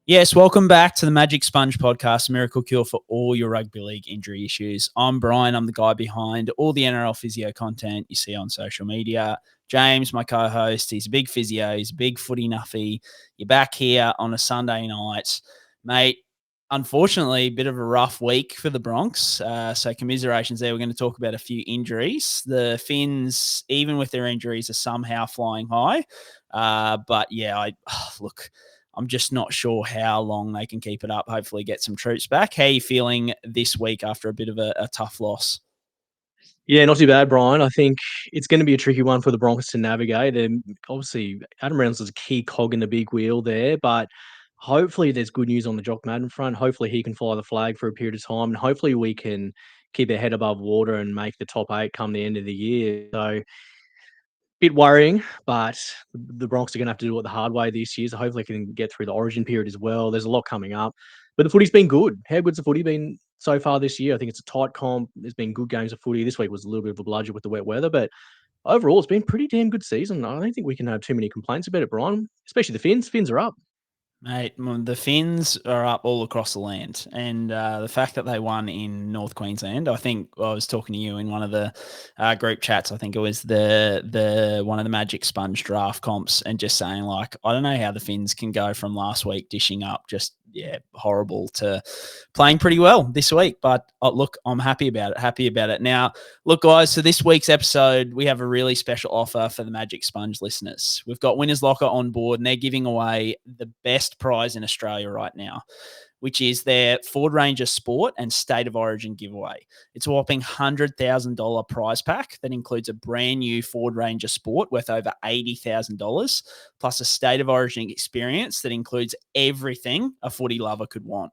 Yes, welcome back to the Magic Sponge podcast, miracle cure for all your rugby league injury issues. I'm Brien. I'm the guy behind all the NRL Physio content you see on social media. James, my co-host, he's a big physio. He's a big footy nuffy. You're back here on a Sunday night. Mate, unfortunately, a bit of a rough week for the Bronx. So commiserations there. We're going to talk about a few injuries. The Finns, even with their injuries, are somehow flying high. Look, I'm just not sure how long they can keep it up. Hopefully get some troops back. How are you feeling this week after a bit of a tough loss? Yeah, not too bad, Brian. I think it's going to be a tricky one for the Broncos to navigate. Obviously, Adam Reynolds is a key cog in the big wheel there, but hopefully there's good news on the Jock Madden front. Hopefully he can fly the flag for a period of time, and hopefully we can keep our head above water and make the top 8 come the end of the year. So bit worrying, but the Broncos are going to have to do it the hard way this year. So hopefully they can get through the origin period as well. There's a lot coming up. But the footy's been good. How good's the footy been so far this year? I think it's a tight comp. There's been good games of footy. This week was a little bit of a bludger with the wet weather, but overall it's been a pretty damn good season. I don't think we can have too many complaints about it, Brian, especially the Finns. Finns are up. Mate, the Finns are up all across the land, and the fact that they won in North Queensland, I think I was talking to you in one of the group chats. I think it was the one of the Magic Sponge draft comps, and just saying like, I don't know how the Finns can go from last week dishing up just horrible to playing pretty well this week. But look, I'm happy about it. Happy about it. Now, look, guys. So this week's episode, we have a really special offer for the Magic Sponge listeners. We've got Winners Locker on board, and they're giving away the best prize in Australia right now, which is their Ford Ranger Sport and State of Origin giveaway. It's a whopping $100,000 prize pack that includes a brand new Ford Ranger Sport worth over $80,000, plus a State of Origin experience that includes everything a footy lover could want.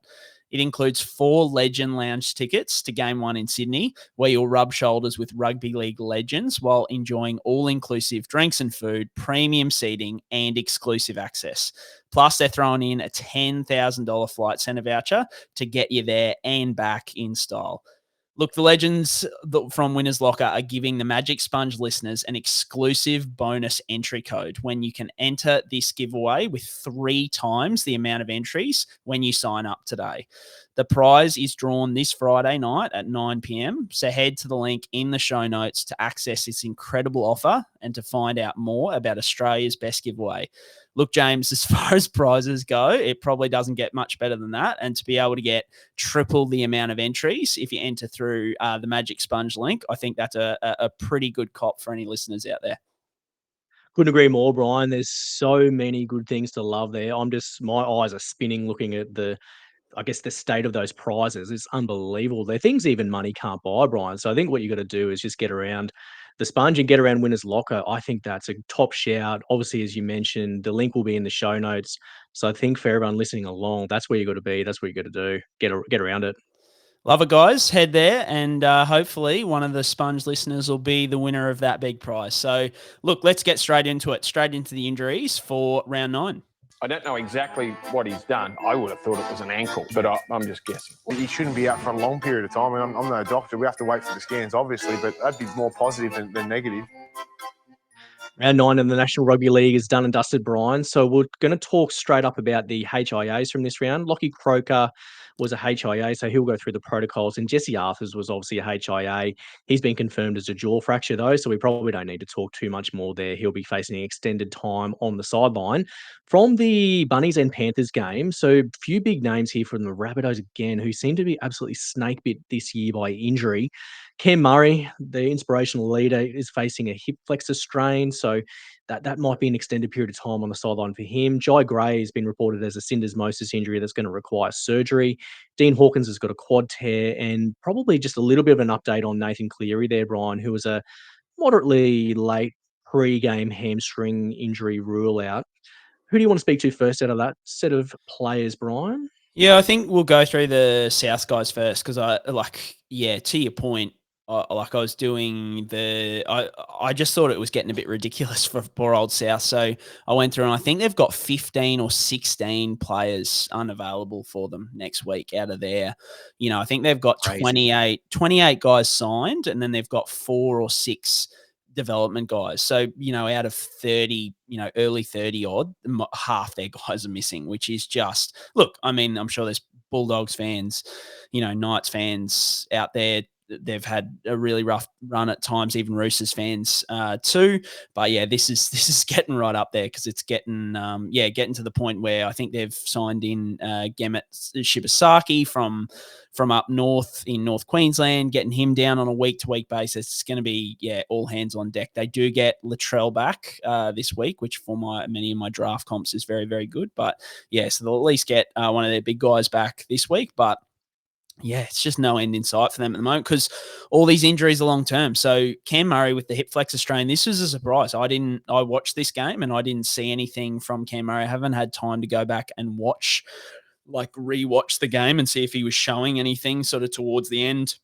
It includes 4 Legend Lounge tickets to Game 1 in Sydney, where you'll rub shoulders with rugby league legends while enjoying all-inclusive drinks and food, premium seating, and exclusive access. Plus, they're throwing in a $10,000 flight centre voucher to get you there and back in style. Look, the legends from Winners Locker are giving the Magic Sponge listeners an exclusive bonus entry code when you can enter this giveaway with 3 times the amount of entries when you sign up today. The prize is drawn this Friday night at 9 p.m. So head to the link in the show notes to access this incredible offer and to find out more about Australia's best giveaway. Look, James, as far as prizes go, it probably doesn't get much better than that. And to be able to get triple the amount of entries if you enter through the Magic Sponge link, I think that's a pretty good cop for any listeners out there. Couldn't agree more, Brian. There's so many good things to love there. My eyes are spinning looking at the state of those prizes. Is unbelievable. They're things even money can't buy, Brian. So I think what you got to do is just get around the sponge and get around Winners Locker. I think that's a top shout. Obviously, as you mentioned, the link will be in the show notes. So I think for everyone listening along, that's where you got to be. That's what you got to do. Get around it. Love it, guys. Head there, and hopefully one of the Sponge listeners will be the winner of that big prize. So, look, let's get straight into it, straight into the injuries for round 9. I don't know exactly what he's done. I would have thought it was an ankle, but I'm just guessing. He shouldn't be out for a long period of time. I mean, I'm no doctor. We have to wait for the scans, obviously, but that'd be more positive than negative. Round 9 in the National Rugby League is done and dusted, Brian. So we're going to talk straight up about the HIAs from this round. Lockie Croker was a HIA, so he'll go through the protocols. And Jesse Arthars was obviously a HIA. He's been confirmed as a jaw fracture, though, so we probably don't need to talk too much more there. He'll be facing extended time on the sideline. From the Bunnies and Panthers game, so a few big names here from the Rabbitohs again, who seem to be absolutely snake bit this year by injury. Cam Murray, the inspirational leader, is facing a hip flexor strain, so that might be an extended period of time on the sideline for him. Jye Gray has been reported as a syndesmosis injury that's going to require surgery. Dean Hawkins has got a quad tear, and probably just a little bit of an update on Nathan Cleary there, Brian, who was a moderately late pre-game hamstring injury rule out. Who do you want to speak to first out of that set of players, Brian? Yeah, I think we'll go through the South guys first because to your point, I was doing I just thought it was getting a bit ridiculous for poor old South. So I went through and I think they've got 15 or 16 players unavailable for them next week out of there. I think they've got 28 guys signed, and then they've got 4 or 6 development guys. So, out of 30, early 30 odd, half their guys are missing, which is just, look, I mean, I'm sure there's Bulldogs fans, Knights fans out there. They've had a really rough run at times, even Roosters fans too. But yeah, this is getting right up there because it's getting to the point where I think they've signed in Gemet Shibasaki from up north in North Queensland, getting him down on a week-to-week basis. It's going to be all hands on deck. They do get Latrell back this week, which for many of my draft comps is very, very good. But yeah, so they'll at least get one of their big guys back this week. But yeah, it's just no end in sight for them at the moment because all these injuries are long term. So Cam Murray with the hip flexor strain, this was a surprise. I watched this game and I didn't see anything from Cam Murray. I haven't had time to go back and rewatch the game and see if he was showing anything sort of towards the end.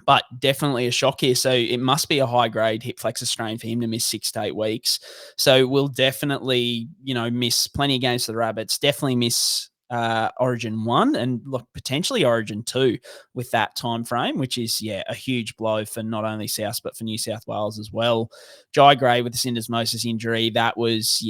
But definitely a shock here. So it must be a high grade hip flexor strain for him to miss 6 to 8 weeks. So we'll definitely, miss plenty of games for the Rabbits. Definitely miss Origin 1 and look potentially Origin 2 with that time frame, which is a huge blow for not only South but for New South Wales as well. Jye Gray with the syndesmosis injury, that was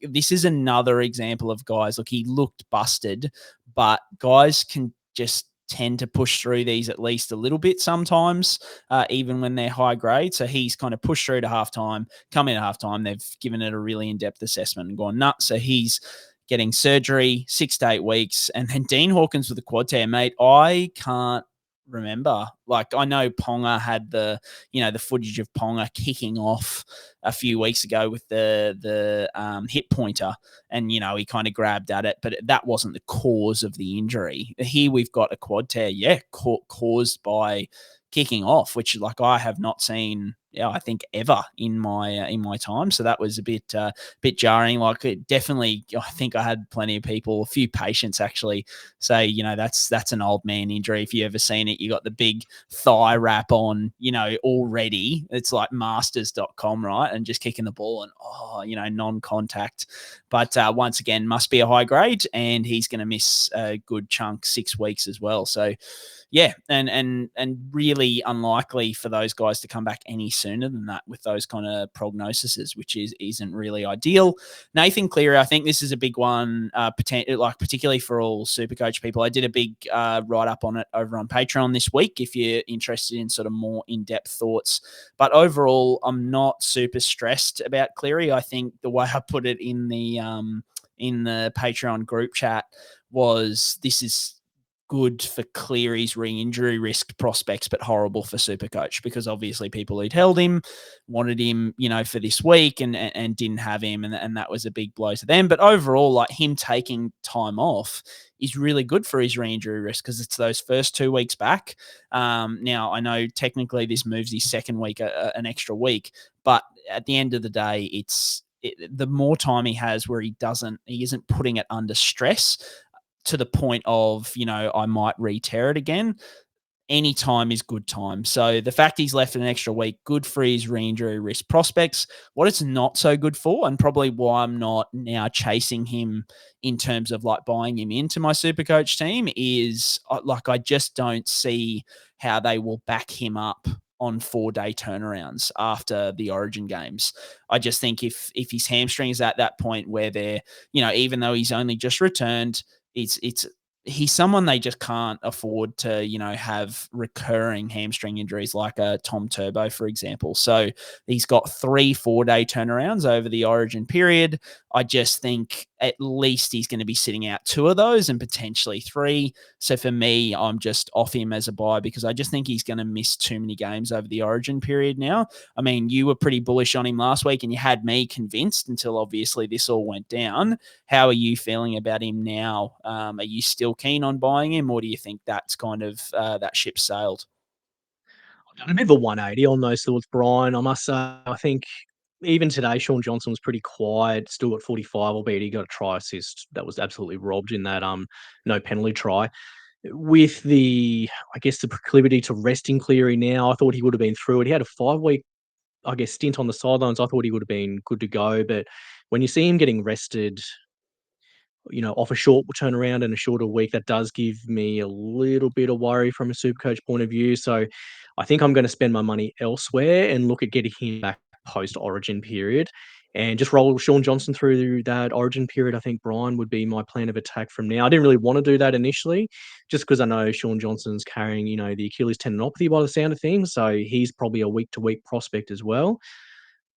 this is another example of guys. Look, he looked busted, but guys can just tend to push through these at least a little bit sometimes, even when they're high grade. So he's kind of pushed through to halftime, come in at halftime. They've given it a really in-depth assessment and gone nuts. So he's getting surgery 6 to 8 weeks. And then Dean Hawkins with the quad tear, mate, I can't remember. Like, I know Ponga had the footage of Ponga kicking off a few weeks ago with the hip pointer and, he kind of grabbed at it, but that wasn't the cause of the injury. Here we've got a quad tear, caused by kicking off, which I have not seen, I think ever in my time. So that was a bit jarring. It definitely, I think I had plenty of people, a few patients actually say, that's an old man injury. If you ever seen it, you got the big thigh wrap on, already. It's like masters.com, right? And just kicking the ball and non-contact. But once again, must be a high grade, and he's going to miss a good chunk, 6 weeks as well. So yeah, and really unlikely for those guys to come back any sooner than that with those kind of prognoses, which isn't really ideal. Nathan Cleary, I think this is a big one, particularly for all SuperCoach people. I did a big write-up on it over on Patreon this week if you're interested in sort of more in-depth thoughts. But overall, I'm not super stressed about Cleary. I think the way I put it in the Patreon group chat was this is good for Cleary's re-injury risk prospects, but horrible for SuperCoach because obviously people who'd held him wanted him, for this week and didn't have him. And that was a big blow to them. But overall, him taking time off is really good for his re-injury risk because it's those first 2 weeks back. Now, I know technically this moves his second week an extra week, but at the end of the day, the more time he has where he isn't putting it under stress to the point of, I might re-tear it again. Any time is good time. So the fact he's left an extra week, good for his re-injury risk prospects. What it's not so good for, and probably why I'm not now chasing him in terms of buying him into my SuperCoach team is I just don't see how they will back him up on 4-day turnarounds after the Origin games. I just think if his hamstring is at that point where they're, even though he's only just returned, he's someone they just can't afford to, have recurring hamstring injuries like a Tom Turbo, for example. So he's got 3 4-day turnarounds over the Origin period. I just think at least he's going to be sitting out 2 of those and potentially 3. So for me, I'm just off him as a buy because I just think he's going to miss too many games over the Origin period now. I mean, you were pretty bullish on him last week and you had me convinced until obviously this all went down. How are you feeling about him now? Are you still keen on buying him, or do you think that's kind of that ship sailed? I've done a bit of a 180 on those thoughts, Brien. I must say, I think even today, Sean Johnson was pretty quiet, still at 45, albeit he got a try assist that was absolutely robbed in that no penalty try. With the proclivity to resting Cleary now, I thought he would have been through it. He had a 5-week, stint on the sidelines. I thought he would have been good to go. But when you see him getting rested, off a short turnaround and a shorter week, that does give me a little bit of worry from a SuperCoach point of view. So I think I'm going to spend my money elsewhere and look at getting him back post-Origin period and just roll Sean Johnson through that Origin period. I think Brien would be my plan of attack from now. I didn't really want to do that initially just because I know Sean Johnson's carrying, the Achilles tendinopathy by the sound of things. So he's probably a week-to-week prospect as well.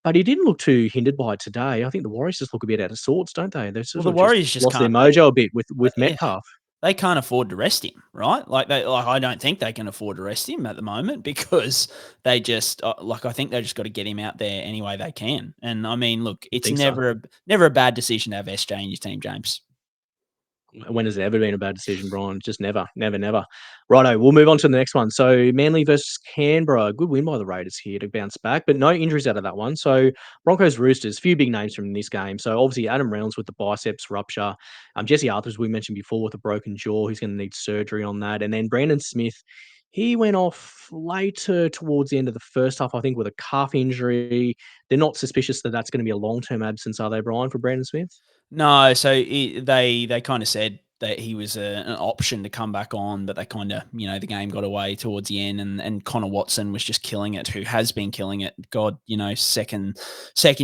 But he didn't look too hindered by it today. I think the Warriors just look a bit out of sorts, don't they? They've sort the of Warriors just lost their can't. mojo a bit with Yeah. Metcalf. They can't afford to rest him, right? I don't think they can afford to rest him at the moment because they just I think they just got to get him out there any way they can. And I mean, look, it's never a bad decision to have SJ in your team, James. When has it ever been a bad decision, Brien? Just never. Righto, we'll move on to the next one. So Manly versus Canberra. Good win by the Raiders here to bounce back, but no injuries out of that one. So Broncos Roosters, few big names from this game. So obviously Adam Reynolds with the biceps rupture. Jesse Arthars, we mentioned before, with a broken jaw. He's going to need surgery on that. And then Brandon Smith, he went off later towards the end of the first half, I think, with a calf injury. They're not suspicious that that's going to be a long-term absence, are they, Brien, for Brandon Smith? No, so they kind of said that he was an option to come back on, but they kind of, the game got away towards the end, and Connor Watson was just killing it, who has been killing it. God, second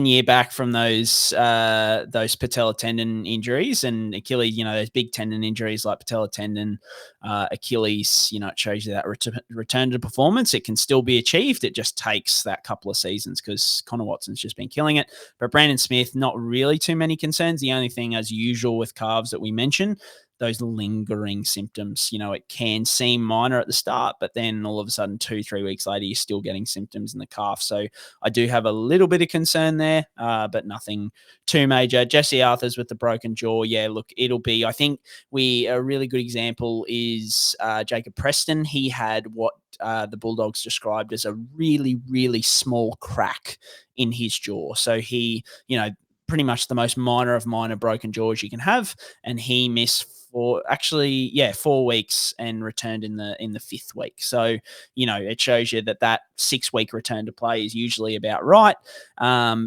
year back from those patella tendon injuries and Achilles, those big tendon injuries like patella tendon, Achilles, it shows you that return to performance. It can still be achieved. It just takes that couple of seasons because Connor Watson's just been killing it. But Brandon Smith, not really too many concerns. The only thing, as usual with calves that we mentioned, those lingering symptoms. It can seem minor at the start, but then all of a sudden 2-3 weeks later, you're still getting symptoms in the calf. So I do have a little bit of concern there, but nothing too major. Jesse Arthars with the broken jaw. Yeah, look, it'll be, I think a really good example is Jacob Preston. He had what the Bulldogs described as a really, really small crack in his jaw. So he, pretty much the most minor of minor broken jaws you can have. And he missed 4 weeks and returned in the 5th week. So, it shows you that 6-week return to play is usually about right.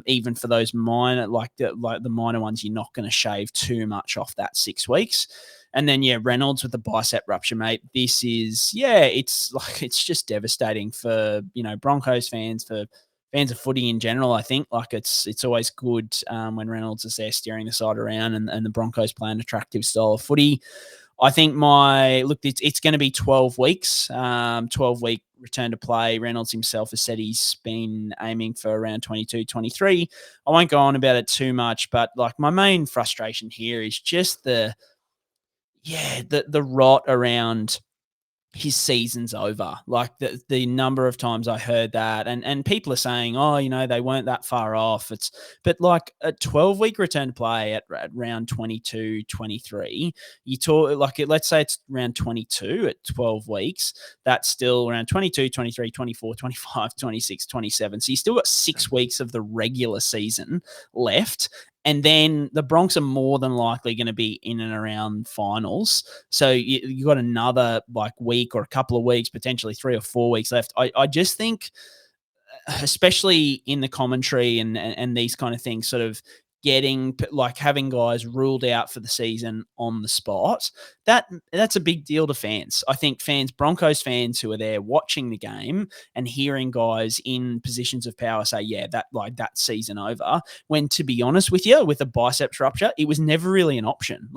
Even for those minor, like the minor ones, you're not going to shave too much off that 6 weeks. And then, Reynolds with the bicep rupture, mate. This is, it's just devastating for, Broncos fans, for fans of footy in general. I think it's always good when Reynolds is there steering the side around and the Broncos play an attractive style of footy. I think it's going to be 12 weeks, 12-week return to play. Reynolds himself has said he's been aiming for around 22, 23. I won't go on about it too much, but my main frustration here is just the rot around his season's over. Like the number of times I heard that, and people are saying, they weren't that far off. But like a 12-week return to play at round 22, 23, you talk let's say it's round 22 at 12 weeks. That's still around 22, 23, 24, 25, 26, 27. So you still got 6 weeks of the regular season left. And then the Bronx are more than likely going to be in and around finals. So you got another week or a couple of weeks, potentially 3 or 4 weeks left. I just think, especially in the commentary and these kind of things, sort of having guys ruled out for the season on the spot, that's a big deal to fans. I think Broncos fans who are there watching the game and hearing guys in positions of power say, that season over, when, to be honest with you, with a biceps rupture, it was never really an option.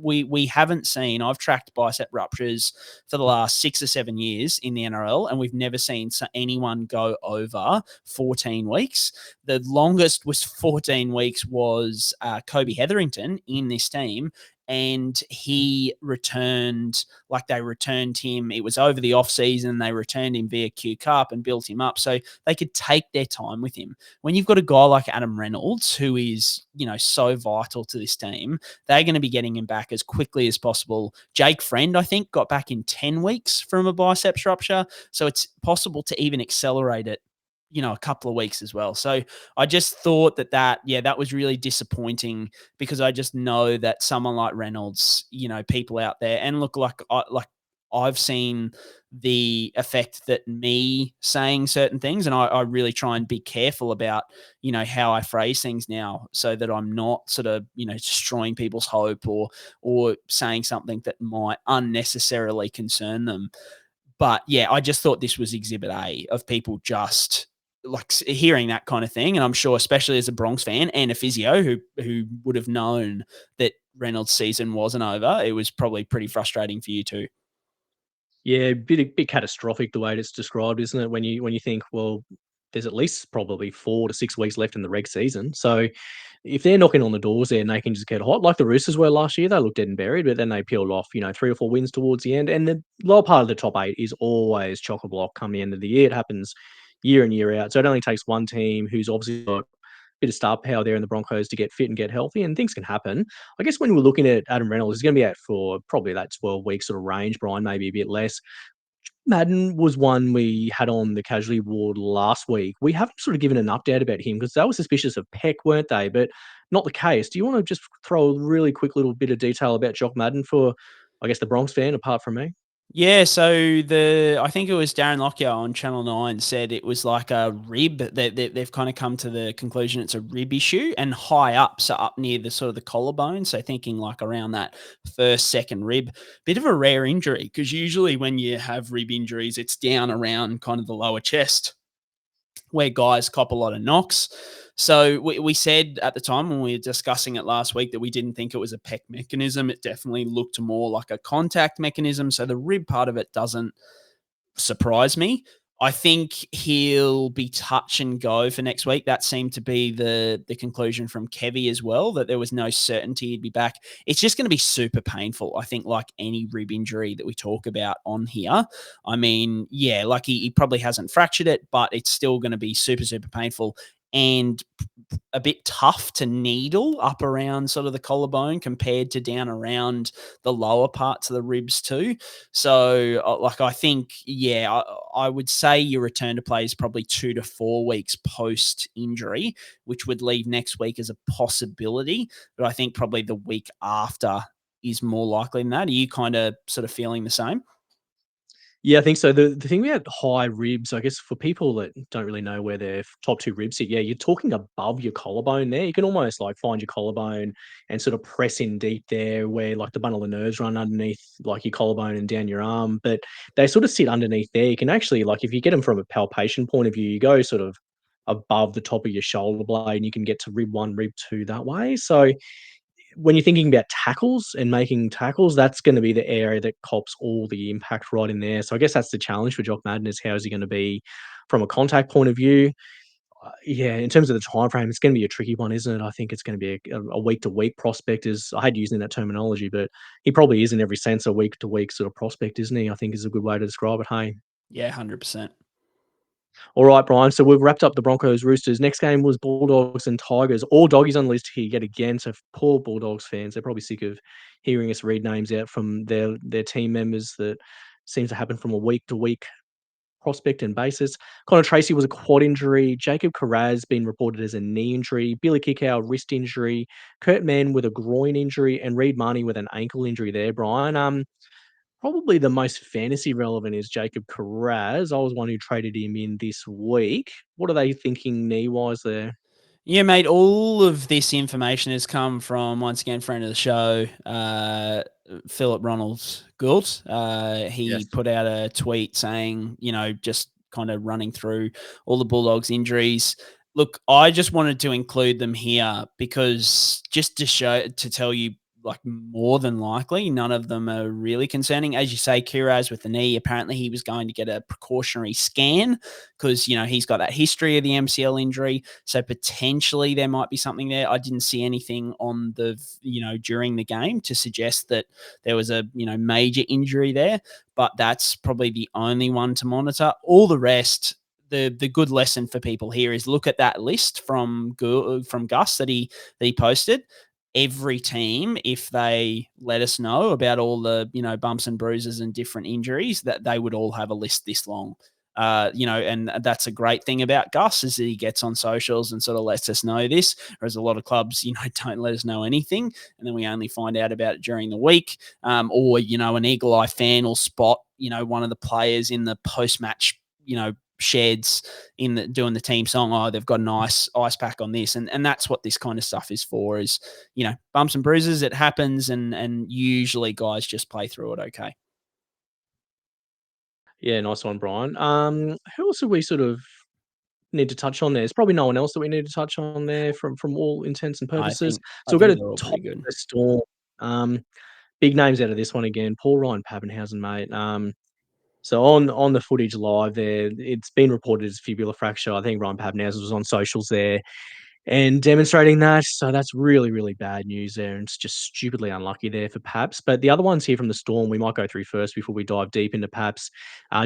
We haven't seen, I've tracked bicep ruptures for the last 6 or 7 years in the NRL, and we've never seen anyone go over 14 weeks. The longest was 14 weeks was Kobe Hetherington in this team. And he returned, they returned him. It was over the off season. They returned him via Q Cup and built him up so they could take their time with him. When you've got a guy like Adam Reynolds, who is, so vital to this team, they're going to be getting him back as quickly as possible. Jake Friend, I think, got back in 10 weeks from a biceps rupture. So it's possible to even accelerate it, a couple of weeks as well. So I just thought that was really disappointing because I just know that someone like Reynolds, people out there, and look, I've seen the effect that me saying certain things, and I really try and be careful about, how I phrase things now, so that I'm not sort of, destroying people's hope or saying something that might unnecessarily concern them. But yeah, I just thought this was exhibit A of people just like hearing that kind of thing. And I'm sure, especially as a Bronx fan and a physio who would have known that Reynolds' season wasn't over, it was probably pretty frustrating for you too. Yeah, bit catastrophic the way it's described, isn't it? When you think, well, there's at least probably 4 to 6 weeks left in the reg season. So if they're knocking on the doors there and they can just get hot, like the Roosters were last year, they looked dead and buried, but then they peeled off, 3 or 4 wins towards the end. And the lower part of the top 8 is always chock-a-block come the end of the year. It happens year in, year out. So it only takes one team who's obviously got a bit of star power there in the Broncos to get fit and get healthy, and things can happen. I guess when we're looking at Adam Reynolds, he's going to be out for probably that 12-week sort of range, Brien, maybe a bit less. Madden was one we had on the casualty ward last week. We haven't sort of given an update about him because they were suspicious of Peck, weren't they? But not the case. Do you want to just throw a really quick little bit of detail about Jock Madden for, I guess, the Bronx fan, apart from me? Yeah, so I think it was Darren Lockyer on Channel 9 said it was like a rib. They've kind of come to the conclusion it's a rib issue, and high up, so up near the sort of the collarbone. So thinking like around that first, second rib. Bit of a rare injury because usually when you have rib injuries, it's down around kind of the lower chest where guys cop a lot of knocks. So we said at the time when we were discussing it last week that we didn't think it was a pec mechanism. It definitely looked more like a contact mechanism. So the rib part of it doesn't surprise me. I think he'll be touch and go for next week. That seemed to be the conclusion from Kevy as well, that there was no certainty he'd be back. It's just going to be super painful, I think, like any rib injury that we talk about on here. I mean, yeah, like he probably hasn't fractured it, but it's still going to be super, super painful and a bit tough to needle up around sort of the collarbone compared to down around the lower parts of the ribs too. So I think, yeah, I would say your return to play is probably 2 to 4 weeks post injury, which would leave next week as a possibility. But I think probably the week after is more likely than that. Are you kind of sort of feeling the same? Yeah, I think so. The thing about high ribs, I guess for people that don't really know where their top 2 ribs sit, yeah, you're talking above your collarbone there. You can almost like find your collarbone and sort of press in deep there where like the bundle of nerves run underneath like your collarbone and down your arm. But they sort of sit underneath there. You can actually, like, if you get them from a palpation point of view, you go sort of above the top of your shoulder blade and you can get to rib 1, rib 2 that way. So when you're thinking about tackles and making tackles, that's going to be the area that cops all the impact right in there. So I guess that's the challenge for Jock Madden, is how is he going to be from a contact point of view? Yeah, in terms of the time frame, it's going to be a tricky one, isn't it? I think it's going to be a week-to-week prospect. I hate using that terminology, but he probably is in every sense a week-to-week sort of prospect, isn't he? I think is a good way to describe it. Hey. Yeah, 100%. All right, Brien. So we've wrapped up the Broncos Roosters. Next game was Bulldogs and Tigers. All doggies on the list here yet again. So poor Bulldogs fans, they're probably sick of hearing us read names out from their team members. That seems to happen from a week to week prospect and basis. Connor Tracey was a quad injury. Jacob Carraz been reported as a knee injury. Billy Kickow wrist injury. Kurt Mann with a groin injury, and Reid Marnie with an ankle injury there. Brien. Probably the most fantasy relevant is Jacob Carraz. I was one who traded him in this week. What are they thinking knee-wise there? Yeah, mate, all of this information has come from, once again, friend of the show, Philip Ronalds Gould. He put out a tweet saying, just kind of running through all the Bulldogs injuries. Look, I just wanted to include them here because just to tell you, like, more than likely, none of them are really concerning. As you say, Kiraz with the knee, apparently he was going to get a precautionary scan because, he's got that history of the MCL injury. So potentially there might be something there. I didn't see anything on the, during the game to suggest that there was a, major injury there, but that's probably the only one to monitor. All the rest, the good lesson for people here is look at that list from Gus that he posted. Every team, if they let us know about all the, bumps and bruises and different injuries, that they would all have a list this long. And that's a great thing about Gus is that he gets on socials and sort of lets us know this, whereas a lot of clubs, don't let us know anything. And then we only find out about it during the week. Or, an Eagle Eye fan will spot, one of the players in the post-match, sheds doing the team song. Oh, they've got an ice pack on this. And that's what this kind of stuff is for is, bumps and bruises. It happens. And usually guys just play through it. Okay. Yeah, nice one, Brien. Who else do we sort of need to touch on there? There's probably no one else that we need to touch on there from all intents and purposes. So we'll go to top of the Storm. Big names out of this one again. Poor Ryan Papenhuyzen, mate. So on the footage live there, it's been reported as fibular fracture. I think Ryan Papenhuyzen was on socials there and demonstrating that. So that's really, really bad news there. And it's just stupidly unlucky there for Paps. But the other ones here from the Storm, we might go through first before we dive deep into Paps.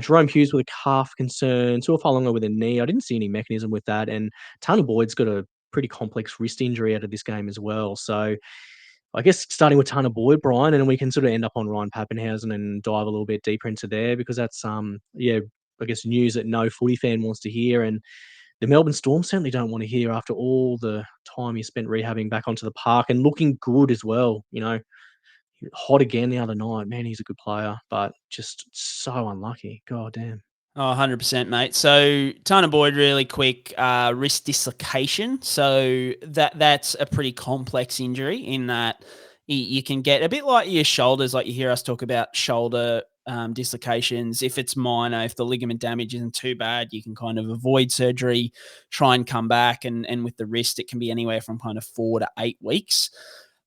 Jerome Hughes with a calf concern, Tuafalonga with a knee. I didn't see any mechanism with that. And Tanner Boyd's got a pretty complex wrist injury out of this game as well. So I guess starting with Tanner Boyd, Brien, and then we can sort of end up on Ryan Papenhuyzen and dive a little bit deeper into there because that's I guess news that no footy fan wants to hear, and the Melbourne Storm certainly don't want to hear after all the time he spent rehabbing back onto the park and looking good as well. Hot again the other night. Man, he's a good player, but just so unlucky. God damn. Oh, 100%, mate. So Tanner Boyd, really quick, wrist dislocation. So that's a pretty complex injury in that you can get a bit like your shoulders, like you hear us talk about shoulder dislocations. If it's minor, if the ligament damage isn't too bad, you can kind of avoid surgery, try and come back. And with the wrist, it can be anywhere from kind of 4 to 8 weeks.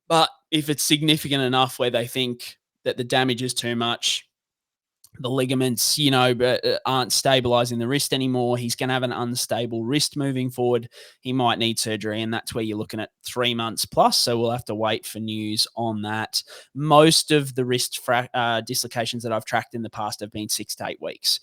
But if it's significant enough where they think that the damage is too much, the ligaments, aren't stabilizing the wrist anymore, he's going to have an unstable wrist moving forward. He might need surgery, and that's where you're looking at 3 months plus. So we'll have to wait for news on that. Most of the wrist dislocations that I've tracked in the past have been 6 to 8 weeks.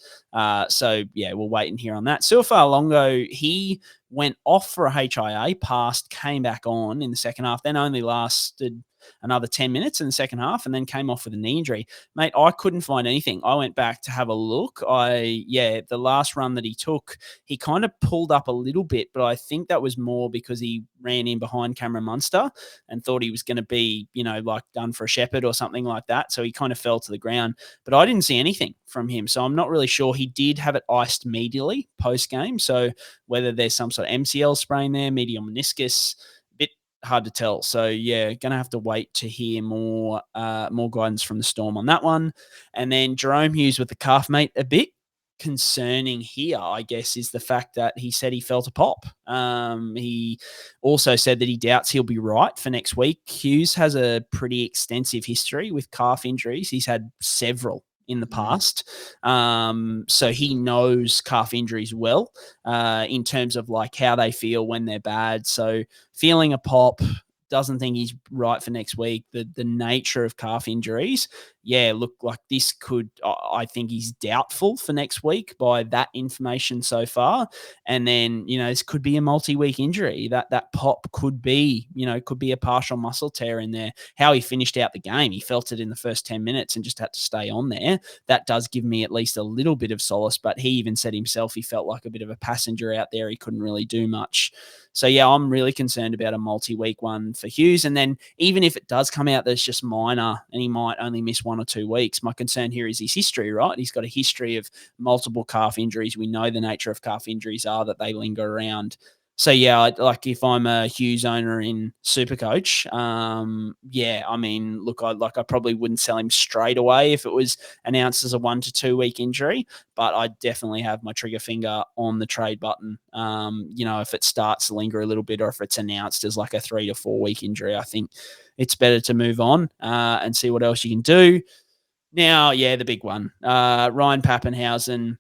So yeah, we'll wait and hear on that. Tuafalonga, he went off for a HIA, passed, came back on in the second half, then only lasted another 10 minutes in the second half and then came off with a knee injury. Mate, I couldn't find anything. I went back to have a look. The last run that he took, he kind of pulled up a little bit, but I think that was more because he ran in behind Cameron Munster and thought he was going to be, like done for a shepherd or something like that. So he kind of fell to the ground, but I didn't see anything from him. So I'm not really sure. He did have it iced medially post-game. So whether there's some sort of MCL sprain there, medial meniscus, hard to tell. So yeah, gonna have to wait to hear more guidance from the Storm on that one. And then Jerome Hughes with the calf, mate, a bit concerning here, I guess, is the fact that he said he felt a pop. He also said that he doubts he'll be right for next week. Hughes has a pretty extensive history with calf injuries. He's had several in the past. So he knows calf injuries well in terms of like how they feel when they're bad. So feeling a pop, doesn't think he's right for next week. The nature of calf injuries, look like this could, I think he's doubtful for next week by that information so far. And then, this could be a multi-week injury. That pop could be, could be a partial muscle tear in there. How he finished out the game, he felt it in the first 10 minutes and just had to stay on there. That does give me at least a little bit of solace, but he even said himself he felt like a bit of a passenger out there. He couldn't really do much. So, I'm really concerned about a multi-week one for Hughes. And then even if it does come out that it's just minor and he might only miss 1 or 2 weeks, my concern here is his history, right? He's got a history of multiple calf injuries. We know the nature of calf injuries are that they linger around. So, like if I'm a Hughes owner in SuperCoach, I probably wouldn't sell him straight away if it was announced as a 1 to 2 week injury, but I definitely have my trigger finger on the trade button. If it starts to linger a little bit or if it's announced as like a 3 to 4 week injury, I think it's better to move on and see what else you can do. Now, the big one, Ryan Papenhuyzen,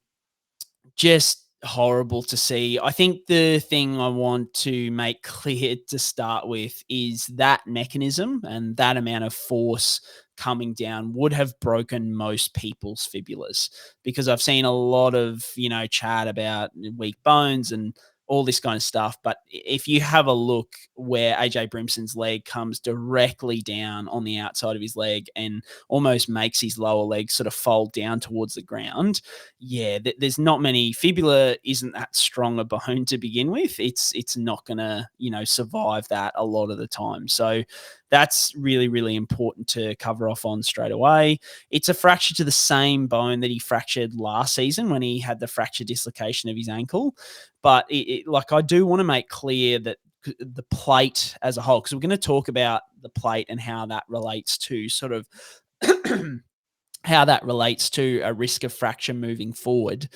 just horrible to see. I think the thing I want to make clear to start with is that mechanism and that amount of force coming down would have broken most people's fibulas, because I've seen a lot of, chat about weak bones and all this kind of stuff. But if you have a look where AJ Brimson's leg comes directly down on the outside of his leg and almost makes his lower leg sort of fold down towards the ground, there's not many. Fibula isn't that strong a bone to begin with. It's not going to, survive that a lot of the time. So that's really, really important to cover off on straight away. It's a fracture to the same bone that he fractured last season when he had the fracture dislocation of his ankle. But I do want to make clear that the plate as a whole, because we're going to talk about the plate and how that relates to sort of how that relates to a risk of fracture moving forward.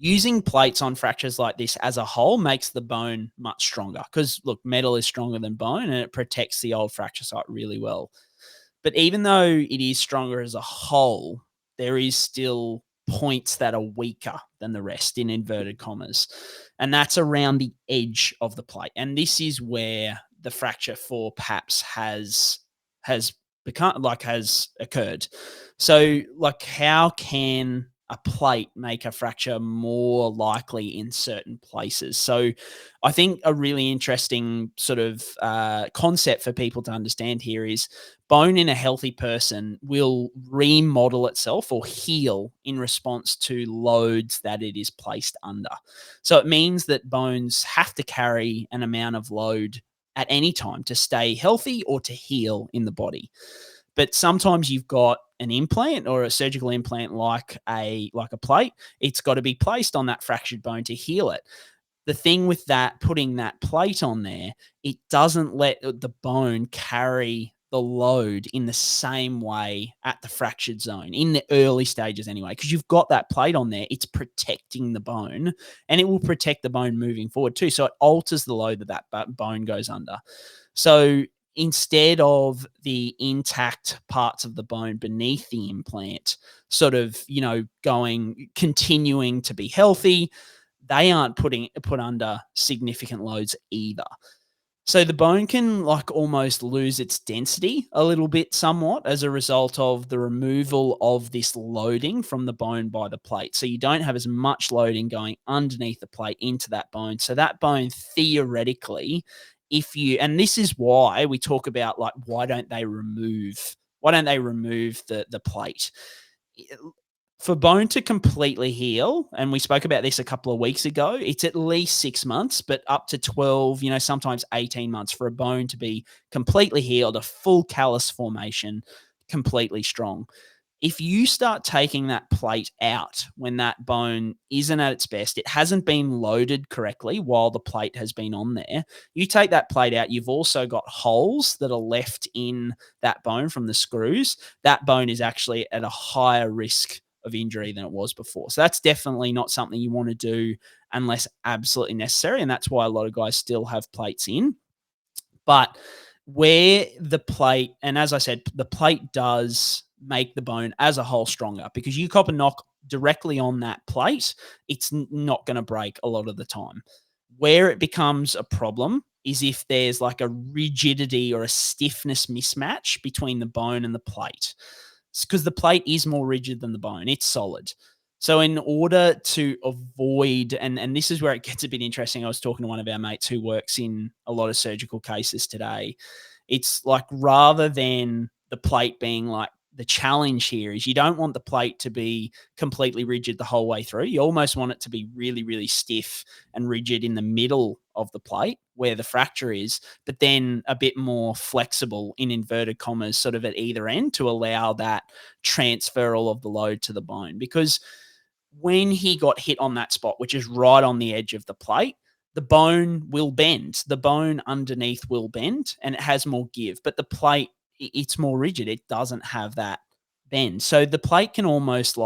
Using plates on fractures like this as a whole makes the bone much stronger because, look, metal is stronger than bone and it protects the old fracture site really well. But even though it is stronger as a whole, there is still points that are weaker than the rest, in inverted commas. And that's around the edge of the plate. And this is where the fracture for Paps has occurred. So, how can a plate make a fracture more likely in certain places? So I think a really interesting sort of concept for people to understand here is bone in a healthy person will remodel itself or heal in response to loads that it is placed under. So it means that bones have to carry an amount of load at any time to stay healthy or to heal in the body. But sometimes you've got an implant or a surgical implant like a plate. It's got to be placed on that fractured bone to heal it. The thing with that, putting that plate on there, it doesn't let the bone carry the load in the same way at the fractured zone, in the early stages anyway, because you've got that plate on there. It's protecting the bone, and it will protect the bone moving forward too. So it alters the load that bone goes under. So instead of the intact parts of the bone beneath the implant sort of, continuing to be healthy, they aren't put under significant loads either. So the bone can almost lose its density a little bit somewhat as a result of the removal of this loading from the bone by the plate. So you don't have as much loading going underneath the plate into that bone. So that bone theoretically, and this is why we talk about why don't they remove the plate? For bone to completely heal, and we spoke about this a couple of weeks ago, it's at least 6 months, but up to 12, sometimes 18 months for a bone to be completely healed, a full callus formation, completely strong. If you start taking that plate out when that bone isn't at its best, it hasn't been loaded correctly while the plate has been on there, you take that plate out, you've also got holes that are left in that bone from the screws. That bone is actually at a higher risk of injury than it was before. So that's definitely not something you want to do unless absolutely necessary. And that's why a lot of guys still have plates in. But where the plate, and as I said, the plate does make the bone as a whole stronger, because you cop a knock directly on that plate, it's not going to break a lot of the time. Where it becomes a problem is if there's a rigidity or a stiffness mismatch between the bone and the plate. Because the plate is more rigid than the bone. It's solid. So in order to avoid, and this is where it gets a bit interesting, I was talking to one of our mates who works in a lot of surgical cases today. It's rather than the plate being the challenge here is you don't want the plate to be completely rigid the whole way through. You almost want it to be really, really stiff and rigid in the middle of the plate where the fracture is, but then a bit more flexible in inverted commas sort of at either end to allow that transferal of the load to the bone. Because when he got hit on that spot, which is right on the edge of the plate, the bone will bend. The bone underneath will bend and it has more give, but the plate, it's more rigid. It doesn't have that bend. So the plate can almost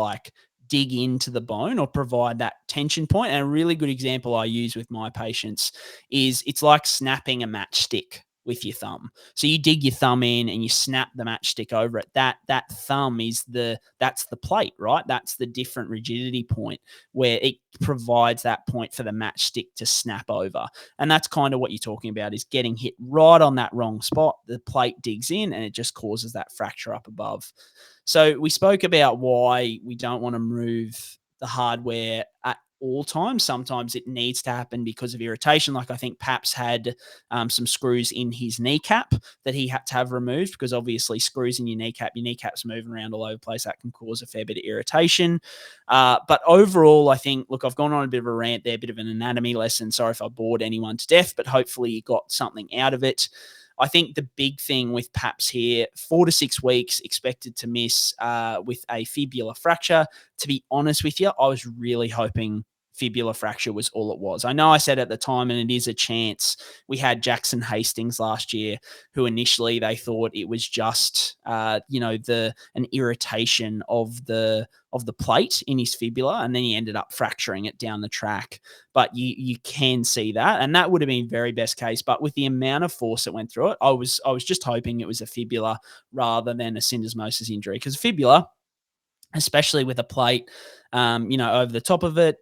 dig into the bone or provide that tension point. And a really good example I use with my patients is it's like snapping a matchstick with your thumb. So you dig your thumb in and you snap the matchstick over it. That thumb is that's the plate, right? That's the different rigidity point where it provides that point for the matchstick to snap over. And that's kind of what you're talking about, is getting hit right on that wrong spot. The plate digs in and it just causes that fracture up above. So we spoke about why we don't want to move the hardware at all times. Sometimes it needs to happen because of irritation. Like I think Paps had some screws in his kneecap that he had to have removed because obviously screws in your kneecap's moving around all over the place. That can cause a fair bit of irritation. But overall, I think, look, I've gone on a bit of a rant there, a bit of an anatomy lesson. Sorry if I bored anyone to death, but hopefully you got something out of it. I think the big thing with Paps here, 4 to 6 weeks expected to miss with a fibular fracture. To be honest with you, I was really hoping fibular fracture was all it was. I know I said at the time, and it is a chance. We had Jackson Hastings last year, who initially they thought it was just, an irritation of the plate in his fibula, and then he ended up fracturing it down the track. But you can see that, and that would have been very best case. But with the amount of force that went through it, I was just hoping it was a fibula rather than a syndesmosis injury, because fibula, especially with a plate, over the top of it,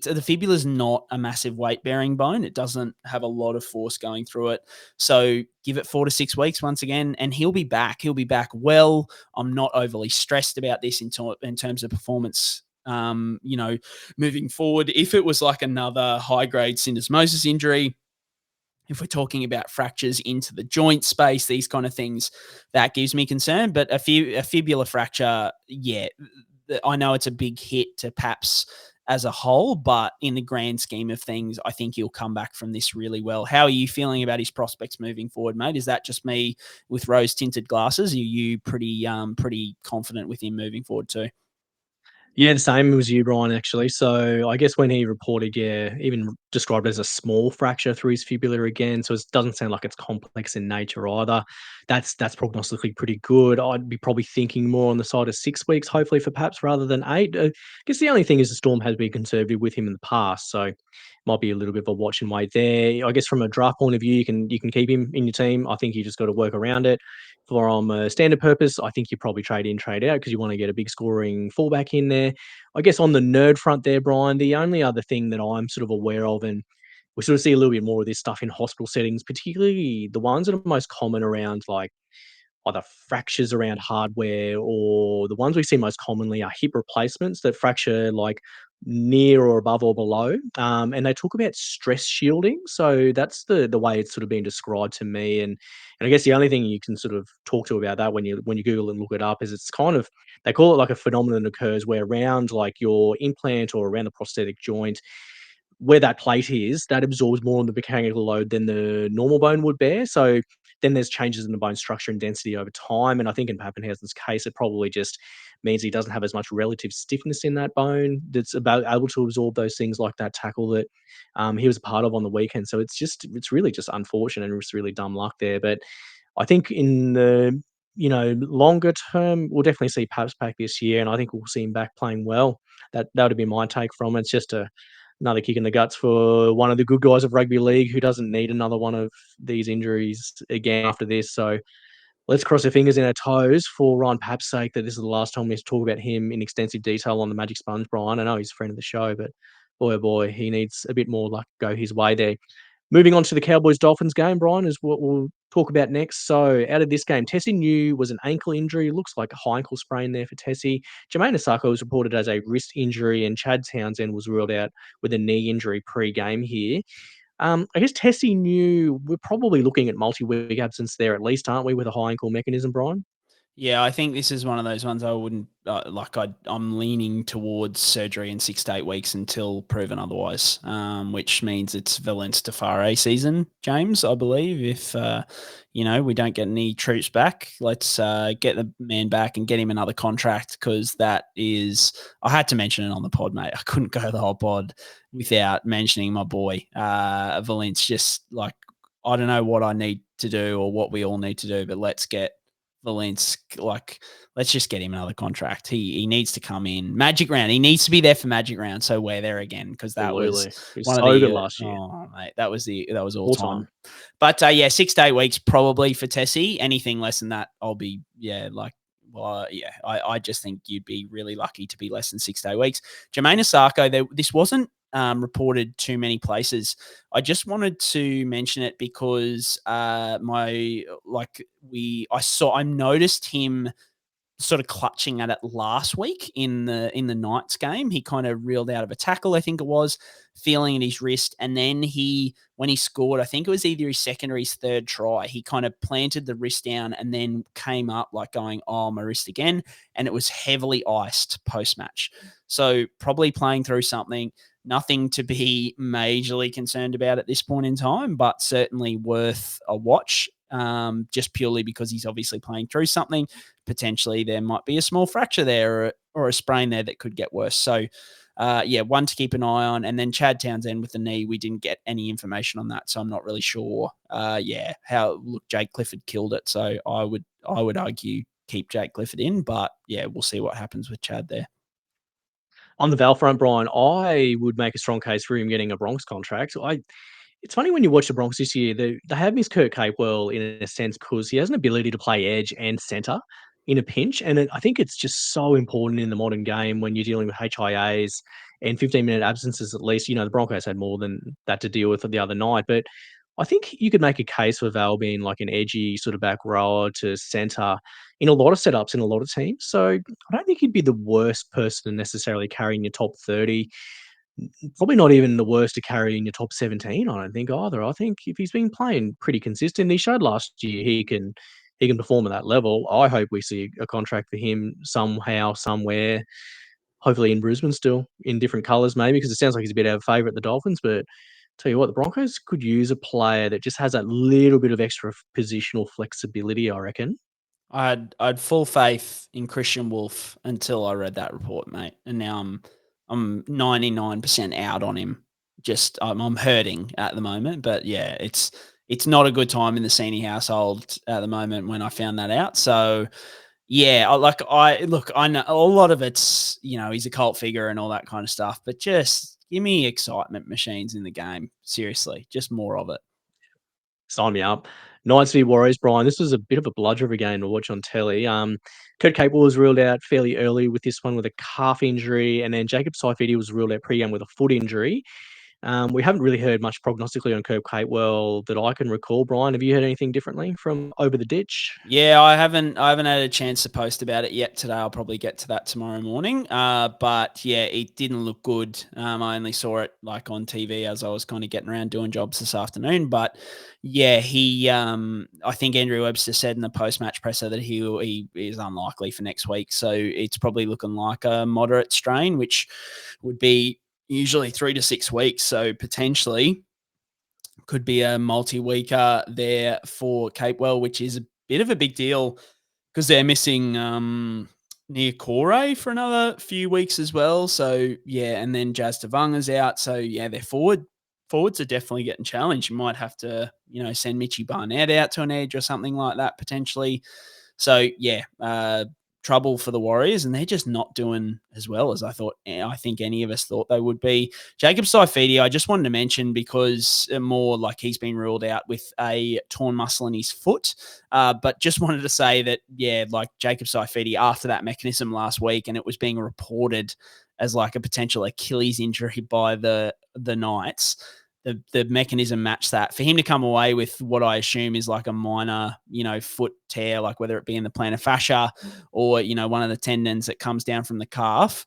the fibula is not a massive weight-bearing bone. It doesn't have a lot of force going through it. So give it 4 to 6 weeks once again, and he'll be back. He'll be back well. I'm not overly stressed about this in terms of performance, moving forward. If it was like another high-grade syndesmosis injury, if we're talking about fractures into the joint space, these kind of things, that gives me concern. But a fibular fracture, yeah, I know it's a big hit to Paps as a whole, but in the grand scheme of things, I think he'll come back from this really well. How are you feeling about his prospects moving forward, mate? Is that just me with rose-tinted glasses? Are you pretty confident with him moving forward too? Yeah, the same as you, Brien, actually. So I guess when he reported, even described it as a small fracture through his fibula again. So it doesn't sound like it's complex in nature either. That's prognostically pretty good. I'd be probably thinking more on the side of 6 weeks, hopefully for Paps, rather than 8. I guess the only thing is the Storm has been conservative with him in the past. So might be a little bit of a watch and wait there. I guess from a draft point of view, you can keep him in your team. I think you just got to work around it. From a standard purpose, I think you probably trade in, trade out because you want to get a big scoring fullback in there. I guess on the nerd front there, Brien, the only other thing that I'm sort of aware of, and we sort of see a little bit more of this stuff in hospital settings, particularly the ones that are most common around like either fractures around hardware, or the ones we see most commonly are hip replacements that fracture like near or above or below. And they talk about stress shielding. So that's the way it's sort of been described to me. And I guess the only thing you can sort of talk to about that when you Google and look it up is it's kind of, they call it like a phenomenon that occurs where around like your implant or around the prosthetic joint, where that plate is, that absorbs more on the mechanical load than the normal bone would bear. So then there's changes in the bone structure and density over time. And I think in Papenhuyzen's case, it probably just means he doesn't have as much relative stiffness in that bone that's about able to absorb those things like that tackle that he was a part of on the weekend. So it's really just unfortunate and it's really dumb luck there. But I think in the longer term, we'll definitely see Paps back this year, and I think we'll see him back playing well. That would be my take from it. It's just another kick in the guts for one of the good guys of rugby league who doesn't need another one of these injuries again after this. So let's cross our fingers and our toes for Ryan Paps' sake that this is the last time we talk about him in extensive detail on the Magic Sponge, Brien. I know he's a friend of the show, but boy, oh boy, he needs a bit more luck go his way there. Moving on to the Cowboys Dolphins game, Brien, is what we'll talk about next. So out of this game, Tessie New was an ankle injury. Looks like a high ankle sprain there for Tessie. Jermaine Asako was reported as a wrist injury, and Chad Townsend was ruled out with a knee injury pre-game here. I guess Tessie New, we're probably looking at multi-week absence there at least, aren't we, with a high ankle mechanism, Brien? Yeah, I think this is one of those ones I wouldn't I'm leaning towards surgery in 6 to 8 weeks until proven otherwise, which means it's Valence Tafare season, James, I believe. If, we don't get any troops back, let's get the man back and get him another contract, because that is, I had to mention it on the pod, mate. I couldn't go the whole pod without mentioning my boy, Valence. Just like, I don't know what I need to do or what we all need to do, but let's get Valence, let's just get him another contract. He needs to come in Magic Round. He needs to be there for Magic Round, so we're there again, because that was one of the good last year. Oh mate, that was all time. But 6 to 8 weeks probably for Tessie. Anything less than that, I'll be I just think you'd be really lucky to be less than 6 to 8 weeks. Jermaine Asako, this wasn't reported too many places. I just wanted to mention it because I noticed him sort of clutching at it last week in the Knights game. He kind of reeled out of a tackle, I think it was, feeling at his wrist. And then when he scored, I think it was either his second or his third try, he kind of planted the wrist down and then came up like going, oh, my wrist again. And it was heavily iced post-match. So probably playing through something, nothing to be majorly concerned about at this point in time, but certainly worth a watch. Just purely because he's obviously playing through something. Potentially there might be a small fracture there or a sprain there that could get worse. So, one to keep an eye on. And then Chad Townsend with the knee, we didn't get any information on that, so I'm not really sure. Jake Clifford killed it. So I would argue keep Jake Clifford in, but yeah, we'll see what happens with Chad there. On the Val front, Brien, I would make a strong case for him getting a Bronx contract. It's funny when you watch the Broncos this year, they have missed Kurt Capewell in a sense because he has an ability to play edge and centre in a pinch. And I think it's just so important in the modern game when you're dealing with HIAs and 15-minute absences at least. The Broncos had more than that to deal with the other night. But I think you could make a case for Val being like an edgy sort of back rower to centre in a lot of setups in a lot of teams. So I don't think he'd be the worst person necessarily carrying your top 30. Probably not even the worst to carry in your top 17, I don't think either. I think if he's been playing pretty consistent, he showed last year he can perform at that level. I hope we see a contract for him somehow, somewhere, hopefully in Brisbane still, in different colours maybe, because it sounds like he's a bit out of favour at the Dolphins. But tell you what, the Broncos could use a player that just has that little bit of extra positional flexibility, I reckon. I'd full faith in Christian Wolf until I read that report, mate. And now I'm 99% out on him. Just I'm hurting at the moment, but yeah, it's not a good time in the Senior household at the moment when I found that out. So yeah, I know a lot of it's, he's a cult figure and all that kind of stuff, but just give me excitement machines in the game. Seriously, just more of it. Sign me up. Knights v Warriors, Brien. This was a bit of a bludger of a game to watch on telly. Kurt Capewell was ruled out fairly early with this one with a calf injury, and then Jacob Saifidi was ruled out pre-game with a foot injury. We haven't really heard much prognostically on Kurt Capewell that I can recall. Brien, have you heard anything differently from over the ditch? Yeah, I haven't had a chance to post about it yet today. I'll probably get to that tomorrow morning. But yeah, it didn't look good. I only saw it like on TV as I was kind of getting around doing jobs this afternoon. But yeah, I think Andrew Webster said in the post-match presser that he is unlikely for next week. So it's probably looking like a moderate strain, which would be usually 3 to 6 weeks. So potentially could be a multi-weeker there for Capewell, which is a bit of a big deal because they're missing Nia Corey for another few weeks as well. So yeah, and then Jazz Tavunga's out. So yeah, their forwards are definitely getting challenged. You might have to, send Mitchie Barnett out to an edge or something like that potentially. So yeah, trouble for the Warriors, and they're just not doing as well as I think any of us thought they would be. Jacob Saifidi, I just wanted to mention because more like he's been ruled out with a torn muscle in his foot, but just wanted to say that, yeah, like Jacob Saifidi after that mechanism last week, and it was being reported as like a potential Achilles injury by the Knights. The mechanism matched that. For him to come away with what I assume is like a minor, foot tear, like whether it be in the plantar fascia or, one of the tendons that comes down from the calf,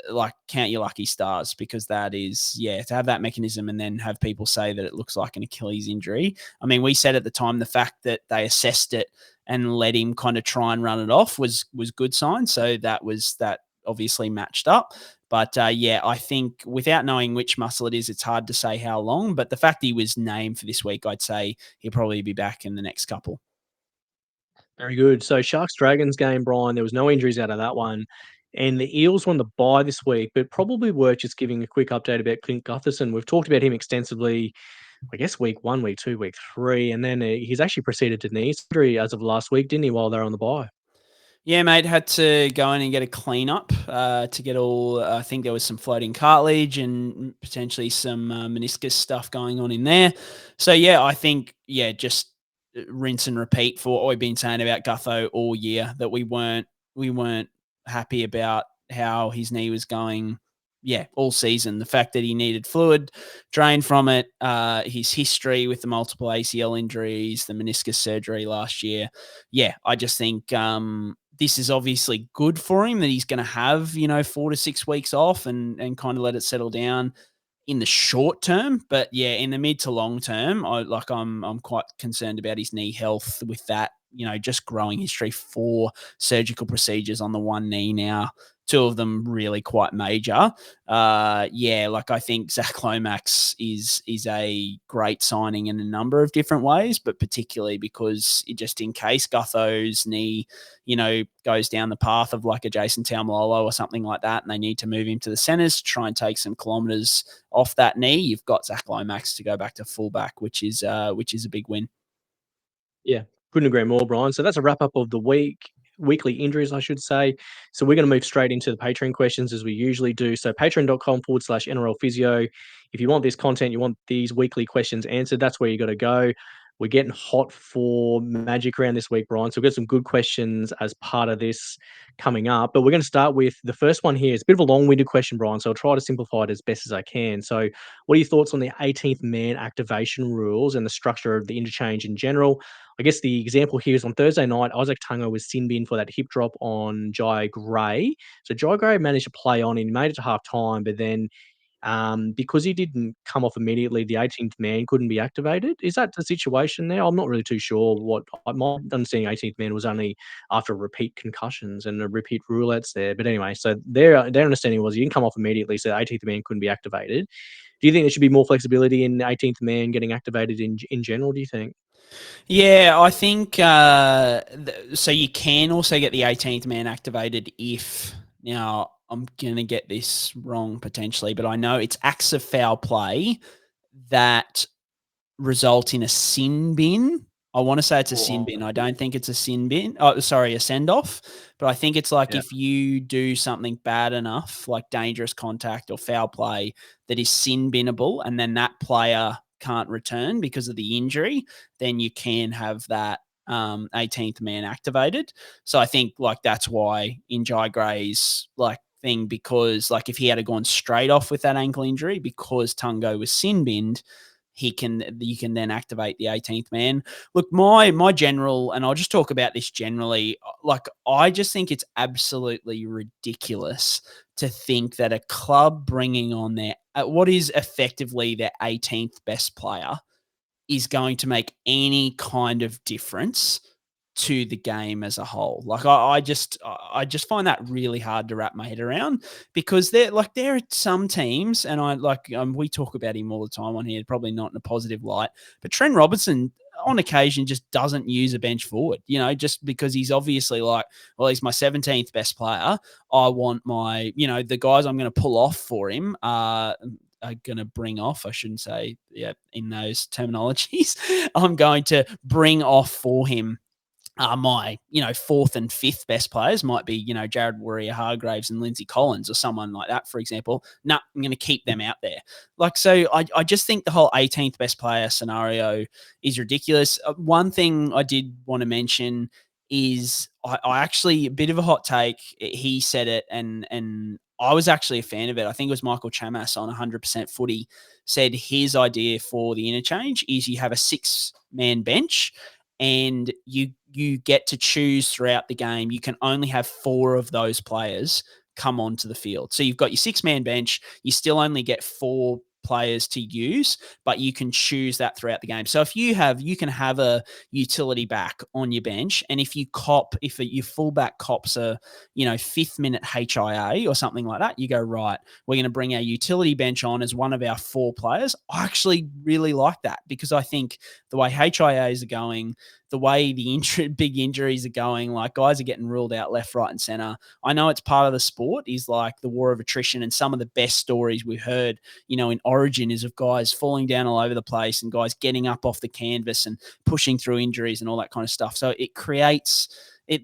like count your lucky stars, because that is, to have that mechanism and then have people say that it looks like an Achilles injury. I mean, we said at the time the fact that they assessed it and let him kind of try and run it off was good sign. So that obviously matched up. But I think without knowing which muscle it is, it's hard to say how long. But the fact he was named for this week, I'd say he'll probably be back in the next couple. Very good. So Sharks-Dragons game, Brien, there was no injuries out of that one. And the Eels won the bye this week, but probably worth just giving a quick update about Clint Gutherson. We've talked about him extensively, I guess, week 1, week 2, week 3. And then he's actually proceeded to knee surgery as of last week, didn't he, while they're on the bye? Yeah, mate, had to go in and get a clean-up to get all, I think there was some floating cartilage and potentially some meniscus stuff going on in there. So, yeah, I think, just rinse and repeat for what we've been saying about Gutho all year, that we weren't happy about how his knee was going, all season. The fact that he needed fluid drained from it, his history with the multiple ACL injuries, the meniscus surgery last year. Yeah, I just think this is obviously good for him that he's going to have, 4 to 6 weeks off and kind of let it settle down in the short term. But yeah, in the mid to long term, I'm quite concerned about his knee health with that, just growing history, 4 surgical procedures on the one knee now, 2 of them really quite major. I think Zach Lomax is a great signing in a number of different ways, but particularly because just in case Gutho's knee, goes down the path of like a Jason Taumalolo or something like that, and they need to move him to the centres to try and take some kilometres off that knee, you've got Zach Lomax to go back to fullback, which is a big win. Yeah, couldn't agree more, Brian. So that's a wrap up of the weekly injuries, I should say. So we're going to move straight into the Patreon questions as we usually do. So patreon.com/NRL Physio. If you want this content, you want these weekly questions answered, that's where you got to go. We're getting hot for Magic Round this week, Brian. So we've got some good questions as part of this coming up. But we're going to start with the first one here. It's a bit of a long-winded question, Brian, so I'll try to simplify it as best as I can. So what are your thoughts on the 18th man activation rules and the structure of the interchange in general? I guess the example here is on Thursday night, Isaac Tungo was sin bin for that hip drop on Jye Gray. So Jye Gray managed to play on and he made it to half time, but then because he didn't come off immediately, the 18th man couldn't be activated. Is that the situation there? I'm not really too sure what my understanding 18th man was only after repeat concussions and the repeat roulettes there. But anyway, so their understanding was he didn't come off immediately, so the 18th man couldn't be activated. Do you think there should be more flexibility in the 18th man getting activated in general, do you think? Yeah, I think so. You can also get the 18th man activated if, now I'm going to get this wrong potentially, but I know it's acts of foul play that result in a sin bin. I want to say it's a sin bin. I don't think it's a sin bin. Oh, sorry, a send off. But I think it's like if you do something bad enough, like dangerous contact or foul play, that is sin binable, and then that player can't return because of the injury, then you can have that 18th man activated. So I think like that's why in Jye Gray's like thing, because like if he had gone straight off with that ankle injury because Tungo was sin binned, you can then activate the 18th man. Look, my general, and I'll just talk about this generally, like I just think it's absolutely ridiculous to think that a club bringing on their what is effectively their 18th best player is going to make any kind of difference to the game as a whole. Like I just find that really hard to wrap my head around, because there are some teams, and we talk about him all the time on here, probably not in a positive light, but Trent Robinson on occasion just doesn't use a bench forward, just because he's obviously like, well, he's my 17th best player. I want my, the guys I'm going to pull off for him are going to bring off, I shouldn't say, in those terminologies. I'm going to bring off for him my, 4th and 5th best players might be, Jared Warrior-Hargraves and Lindsay Collins or someone like that, for example. No, I'm going to keep them out there. Like, so I just think the whole 18th best player scenario is ridiculous. One thing I did want to mention is I actually, a bit of a hot take. He said it, and I was actually a fan of it. I think it was Michael Chamas on 100% Footy said his idea for the interchange is you have a 6-man bench, and you get to choose throughout the game. You can only have 4 of those players come onto the field. So you've got your 6-man bench. You still only get 4 players to use, but you can choose that throughout the game. So if you can have a utility back on your bench, and if your fullback cops a 5th minute HIA or something like that, you go, right, we're going to bring our utility bench on as one of our 4 players. I actually really like that, because I think the way HIAs are going, the way the big injuries are going, like guys are getting ruled out left, right, and center. I know it's part of the sport, is like the war of attrition, and some of the best stories we've heard, in Origin is of guys falling down all over the place and guys getting up off the canvas and pushing through injuries and all that kind of stuff. So it creates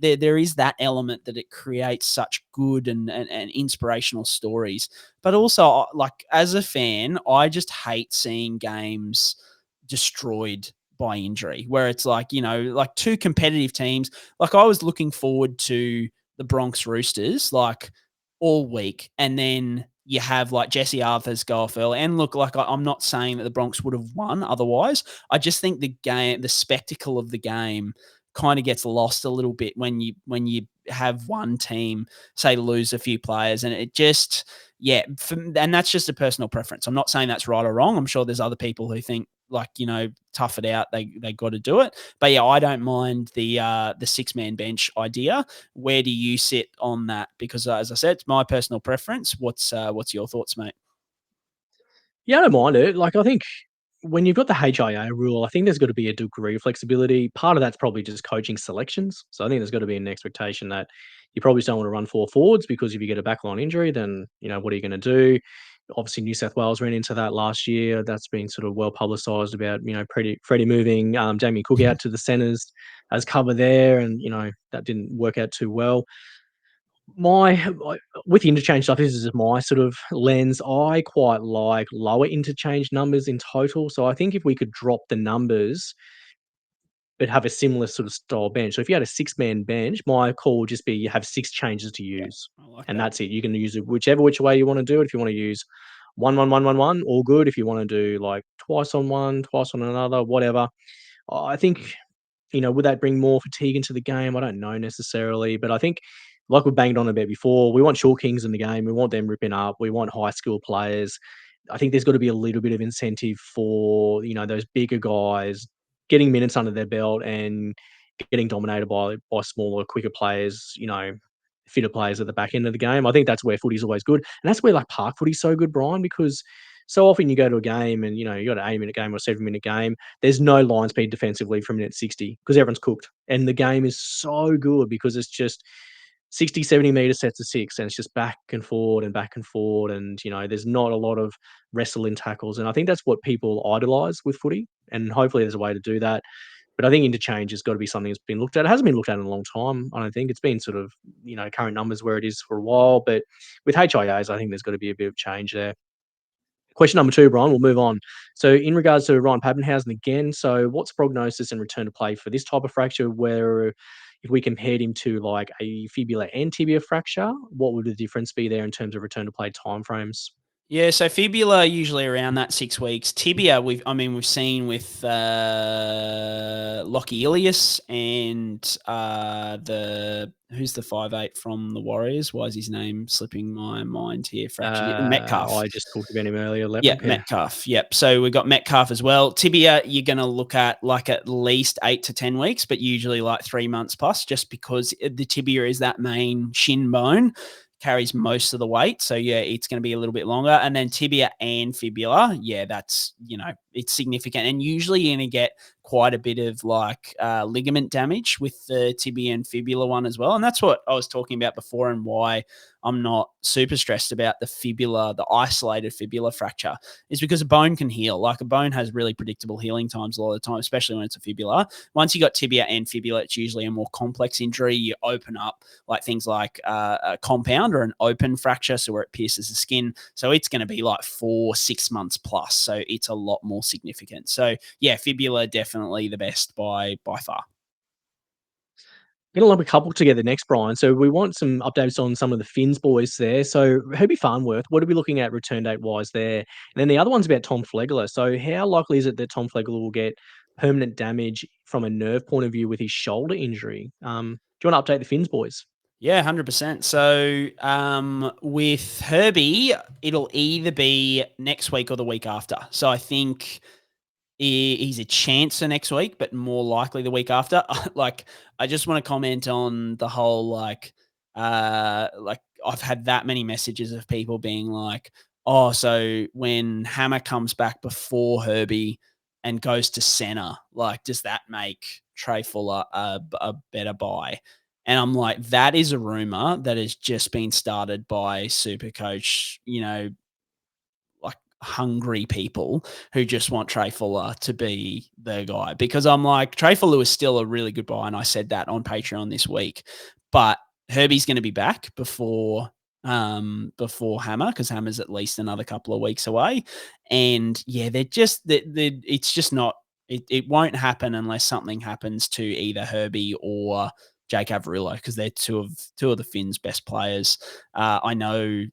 there is that element that it creates such good and inspirational stories. But also, like as a fan, I just hate seeing games destroyed by injury, where it's like, like 2 competitive teams. Like I was looking forward to the Broncos Roosters like all week, and then you have like Jesse Arthars go off early. And look, like I'm not saying that the Broncos would have won otherwise. I just think the spectacle of the game kind of gets lost a little bit when you have one team, say, lose a few players, and it just, and that's just a personal preference. I'm not saying that's right or wrong. I'm sure there's other people who think, like, tough it out. They got to do it. But yeah, I don't mind the 6-man bench idea. Where do you sit on that? Because as I said, it's my personal preference. What's your thoughts, mate? Yeah, I don't mind it. Like, I think when you've got the HIA rule, I think there's got to be a degree of flexibility. Part of that's probably just coaching selections. So I think there's got to be an expectation that you probably don't want to run 4 forwards, because if you get a backline injury, then, what are you going to do? Obviously, New South Wales ran into that last year. That's been sort of well publicised about, Freddie moving Damien Cook out to the centres as cover there, and, that didn't work out too well. With the interchange stuff, this is my sort of lens. I quite like lower interchange numbers in total. So I think if we could drop the numbers but have a similar sort of style bench. So if you had a 6-man bench, my call would just be you have 6 changes to use. And that's it. You can use it which way you want to do it. If you want to use 1-1-1-1-1, all good. If you want to do like twice on one, twice on another, whatever. I think, would that bring more fatigue into the game? I don't know necessarily, but I think, like we banged on about before, we want short kings in the game. We want them ripping up. We want high skill players. I think there's got to be a little bit of incentive for, those bigger guys getting minutes under their belt and getting dominated by smaller, quicker players, fitter players at the back end of the game. I think that's where footy's always good. And that's where like park footy's so good, Brien, because so often you go to a game and, you got an 8-minute game or a 7-minute game. There's no line speed defensively from minute 60 because everyone's cooked. And the game is so good because it's just 60, 70 meter sets of 6, and it's just back and forward and back and forward. And, there's not a lot of wrestle in tackles. And I think that's what people idolize with footy. And hopefully there's a way to do that. But I think interchange has got to be something that's been looked at. It hasn't been looked at in a long time. I don't think it's been sort of, current numbers where it is for a while. But with HIAs, I think there's got to be a bit of change there. Question number 2, Brien, we'll move on. So in regards to Ryan Papenhuyzen again, so what's prognosis and return to play for this type of fracture, where if we compared him to like a fibula and tibia fracture, what would the difference be there in terms of return to play timeframes? Yeah, so fibula usually around that 6 weeks. Tibia, we've seen with Lockie Ilias and who's the 5'8" from the Warriors? Why is his name slipping my mind here? Metcalf. I just talked about him earlier. Metcalf. Yep. So we've got Metcalf as well. Tibia, you're going to look at like at least 8 to 10 weeks, but usually like 3 months plus, just because the tibia is that main shin bone, carries most of the weight. So yeah, it's going to be a little bit longer. And then tibia and fibula, yeah, that's, it's significant. And usually you're going to get quite a bit of like ligament damage with the tibia and fibula one as well. And that's what I was talking about before, and why I'm not super stressed about the fibula, the isolated fibula fracture, is because a bone can heal. Like a bone has really predictable healing times a lot of the time, especially when it's a fibula. Once you got tibia and fibula, it's usually a more complex injury. You open up like things like a compound or an open fracture, so where it pierces the skin. So it's going to be like 4-6 months plus. So it's a lot more significant. So yeah, fibula definitely the best by far. Going to lump a couple together next, Brien. So we want some updates on some of the Finns boys there. So Herbie Farnworth, what are we looking at return date wise there? And then the other one's about Tom Flegler. So how likely is it that Tom Flegler will get permanent damage from a nerve point of view with his shoulder injury? Do you want to update the Finns boys? Yeah, 100%. So with Herbie, it'll either be next week or the week after. So I think he's a chance for next week, but more likely the week after. Like, I just want to comment on the whole, like I've had that many messages of people being like, oh, so when Hammer comes back before Herbie and goes to center, like, does that make Trey Fuller a better buy? And I'm like, that is a rumor that has just been started by SuperCoach, like hungry people who just want Trey Fuller to be the guy. Because I'm like, Trey Fuller was still a really good buy, and I said that on Patreon this week. But Herbie's going to be back before Hammer, because Hammer's at least another couple of weeks away. And yeah, it's just not, it won't happen unless something happens to either Herbie or Jake Averillo, because they're two of the Finns' best players. I know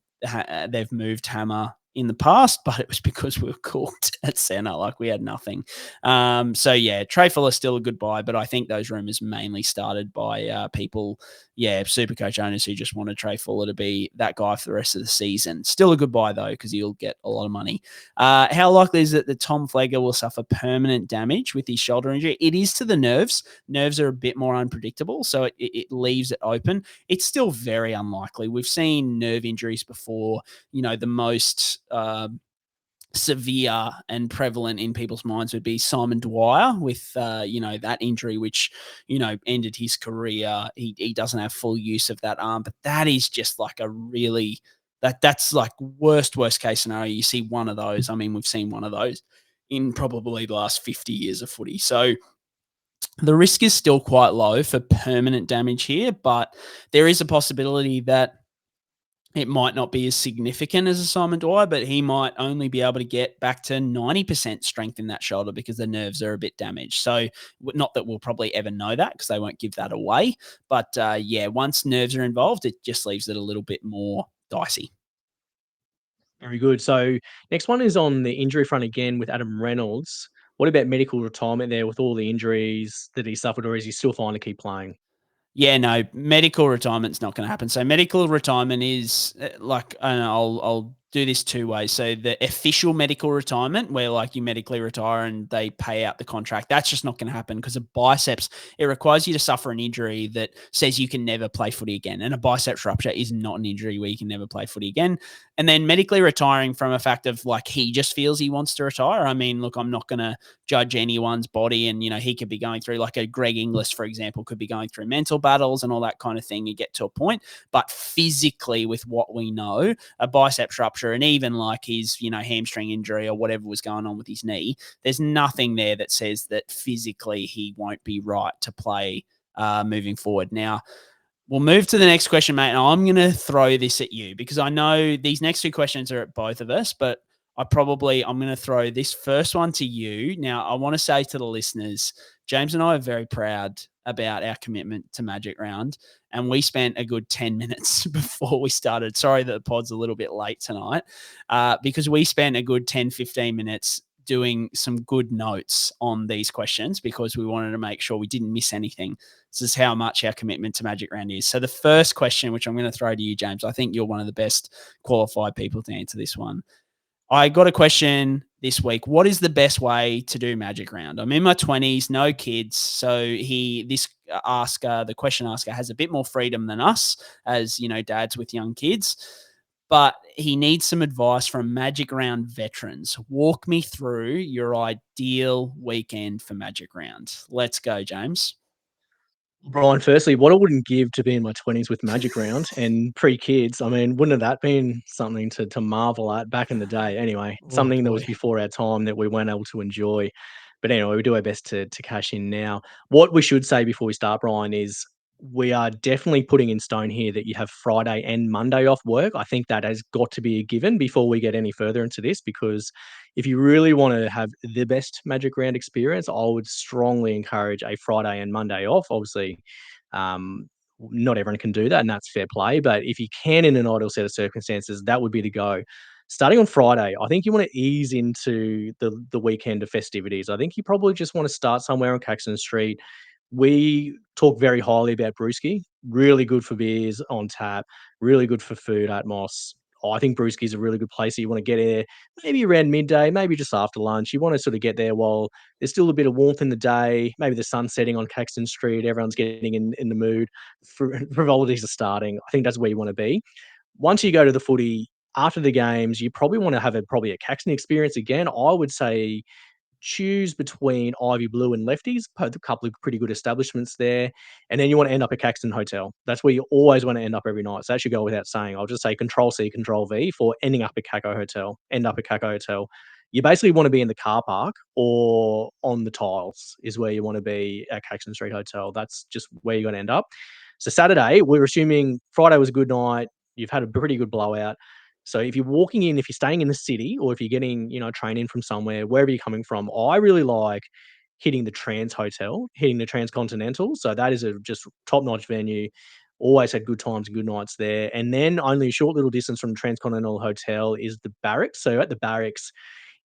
they've moved Hammer in the past, but it was because we were cooked at centre, like we had nothing. So yeah, Trey Fuller's still a good buy, but I think those rumours mainly started by people, SuperCoach owners who just wanted Trey Fuller to be that guy for the rest of the season. Still a good buy though, because he'll get a lot of money. How likely is it that Tom Flegler will suffer permanent damage with his shoulder injury? It is to the nerves. Nerves are a bit more unpredictable, so it leaves it open. It's still very unlikely. We've seen nerve injuries before. The most severe and prevalent in people's minds would be Simon Dwyer with, that injury, which, ended his career. He doesn't have full use of that arm, but that is just like a really, that's like worst case scenario. You see one of those. I mean, we've seen one of those in probably the last 50 years of footy. So the risk is still quite low for permanent damage here, but there is a possibility that it might not be as significant as a Simon Dwyer, but he might only be able to get back to 90% strength in that shoulder because the nerves are a bit damaged. So not that we'll probably ever know that because they won't give that away. But once nerves are involved, it just leaves it a little bit more dicey. Very good. So next one is on the injury front again with Adam Reynolds. What about medical retirement there with all the injuries that he suffered, or is he still fine to keep playing? Yeah, no, medical retirement's not going to happen. So medical retirement is I'll do this two ways. So the official medical retirement, where like you medically retire and they pay out the contract, that's just not going to happen because of biceps. It requires you to suffer an injury that says you can never play footy again. And a biceps rupture is not an injury where you can never play footy again. And then medically retiring from a fact of like he just feels he wants to retire. I mean, look, I'm not going to judge anyone's body, and he could be going through like a Greg Inglis, for example, could be going through mental battles and all that kind of thing. You get to a point, but physically, with what we know, a biceps rupture and even like his hamstring injury or whatever was going on with his knee, there's nothing there that says that physically he won't be right to play moving forward. Now, we'll move to the next question, mate. And I'm going to throw this at you because I know these next two questions are at both of us, but I'm going to throw this first one to you. Now, I want to say to the listeners, James and I are very proud about our commitment to Magic Round, and we spent a good 10 minutes before we started. Sorry that the pod's a little bit late tonight, because we spent a good 10, 15 minutes doing some good notes on these questions because we wanted to make sure we didn't miss anything. This is how much our commitment to Magic Round is. So the first question, which I'm going to throw to you, James, I think you're one of the best qualified people to answer this one. I got a question this week. What is the best way to do Magic Round? I'm in my 20s, no kids. So the question asker has a bit more freedom than us as, dads with young kids, but he needs some advice from Magic Round veterans. Walk me through your ideal weekend for Magic Round. Let's go, James. Brien, firstly, what I wouldn't give to be in my 20s with Magic Round and pre-kids, I mean, wouldn't have that been something to marvel at back in the day? Anyway, something that was before our time that we weren't able to enjoy. But anyway, we do our best to cash in now. What we should say before we start, Brien, is we are definitely putting in stone here that you have Friday and Monday off work. I think that has got to be a given before we get any further into this, because if you really want to have the best Magic Round experience, I would strongly encourage a Friday and Monday off. Obviously, not everyone can do that, and that's fair play. But if you can, in an ideal set of circumstances, that would be the go. Starting on Friday, I think you want to ease into the weekend of festivities. I think you probably just want to start somewhere on Caxton Street. We talk very highly about Brewski. Really good for beers on tap. Really good for food at Moss. I think Brewski's a really good place. So you want to get there maybe around midday, maybe just after lunch. You want to sort of get there while there's still a bit of warmth in the day. Maybe the sun's setting on Caxton Street. Everyone's getting in the mood. Frivolities are starting. I think that's where you want to be. Once you go to the footy, after the games, you probably want to have probably a Caxton experience again. I would say choose between Ivy Blue and Lefties, a couple of pretty good establishments there. And then you want to end up at Caxton Hotel. That's where you always want to end up every night. So that should go without saying. I'll just say Control-C, Control-V for ending up at Caco Hotel. End up at Caco Hotel. You basically want to be in the car park or on the tiles is where you want to be at Caxton Street Hotel. That's just where you're going to end up. So Saturday, we're assuming Friday was a good night. You've had a pretty good blowout. So if you're walking in, if you're staying in the city, or if you're getting, a train in from somewhere, wherever you're coming from, I really like hitting the Trans Hotel, hitting the Transcontinental. So that is a just top-notch venue. Always had good times and good nights there. And then only a short little distance from Transcontinental Hotel is the Barracks. So at the Barracks,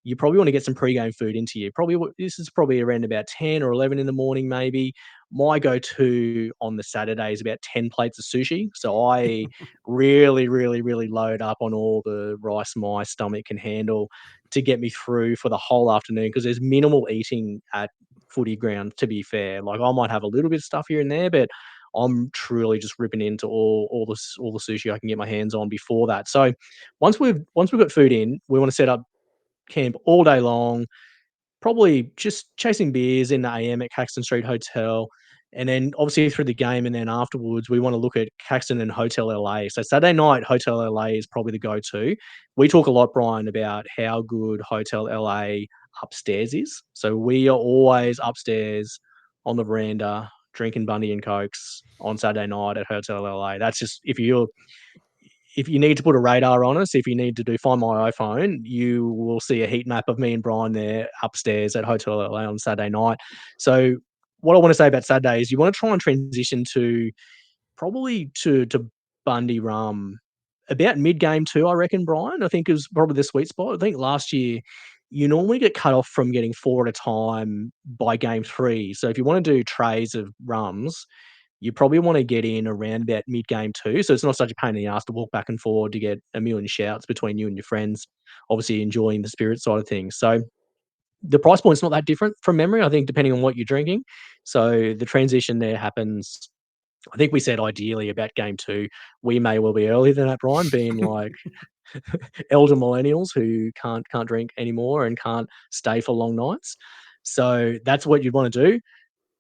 you probably want to get some pre-game food into you. This is probably around about 10 or 11 in the morning, maybe. My go-to on the Saturday is about 10 plates of sushi. So I really, really, really load up on all the rice my stomach can handle to get me through for the whole afternoon, because there's minimal eating at footy ground, to be fair. Like, I might have a little bit of stuff here and there, but I'm truly just ripping into all the sushi I can get my hands on before that. So once we've got food in, we want to set up camp all day long, probably just chasing beers in the AM at Caxton Street Hotel. And then obviously through the game, and then afterwards, we want to look at Caxton and Hotel LA. So Saturday night, Hotel LA is probably the go-to. We talk a lot, Brien, about how good Hotel LA upstairs is. So we are always upstairs on the veranda drinking Bundy and Cokes on Saturday night at Hotel LA. That's just, if you need to put a radar on us, if you need to do Find My iPhone, you will see a heat map of me and Brien there upstairs at Hotel LA on Saturday night. So what I want to say about Saturday is you want to try and transition to Bundy Rum about mid-game too, I reckon, Brien. I think is probably the sweet spot. I think last year you normally get cut off from getting 4 at a time by game 3. So if you want to do trays of rums, you probably want to get in around about mid-game too. So it's not such a pain in the ass to walk back and forward to get a million shouts between you and your friends, obviously enjoying the spirit side of things. So the price point's not that different from memory, I think, depending on what you're drinking. So the transition there happens, I think we said ideally about game 2. We may well be earlier than that, Brien, being like elder millennials who can't drink anymore and can't stay for long nights. So that's what you'd want to do.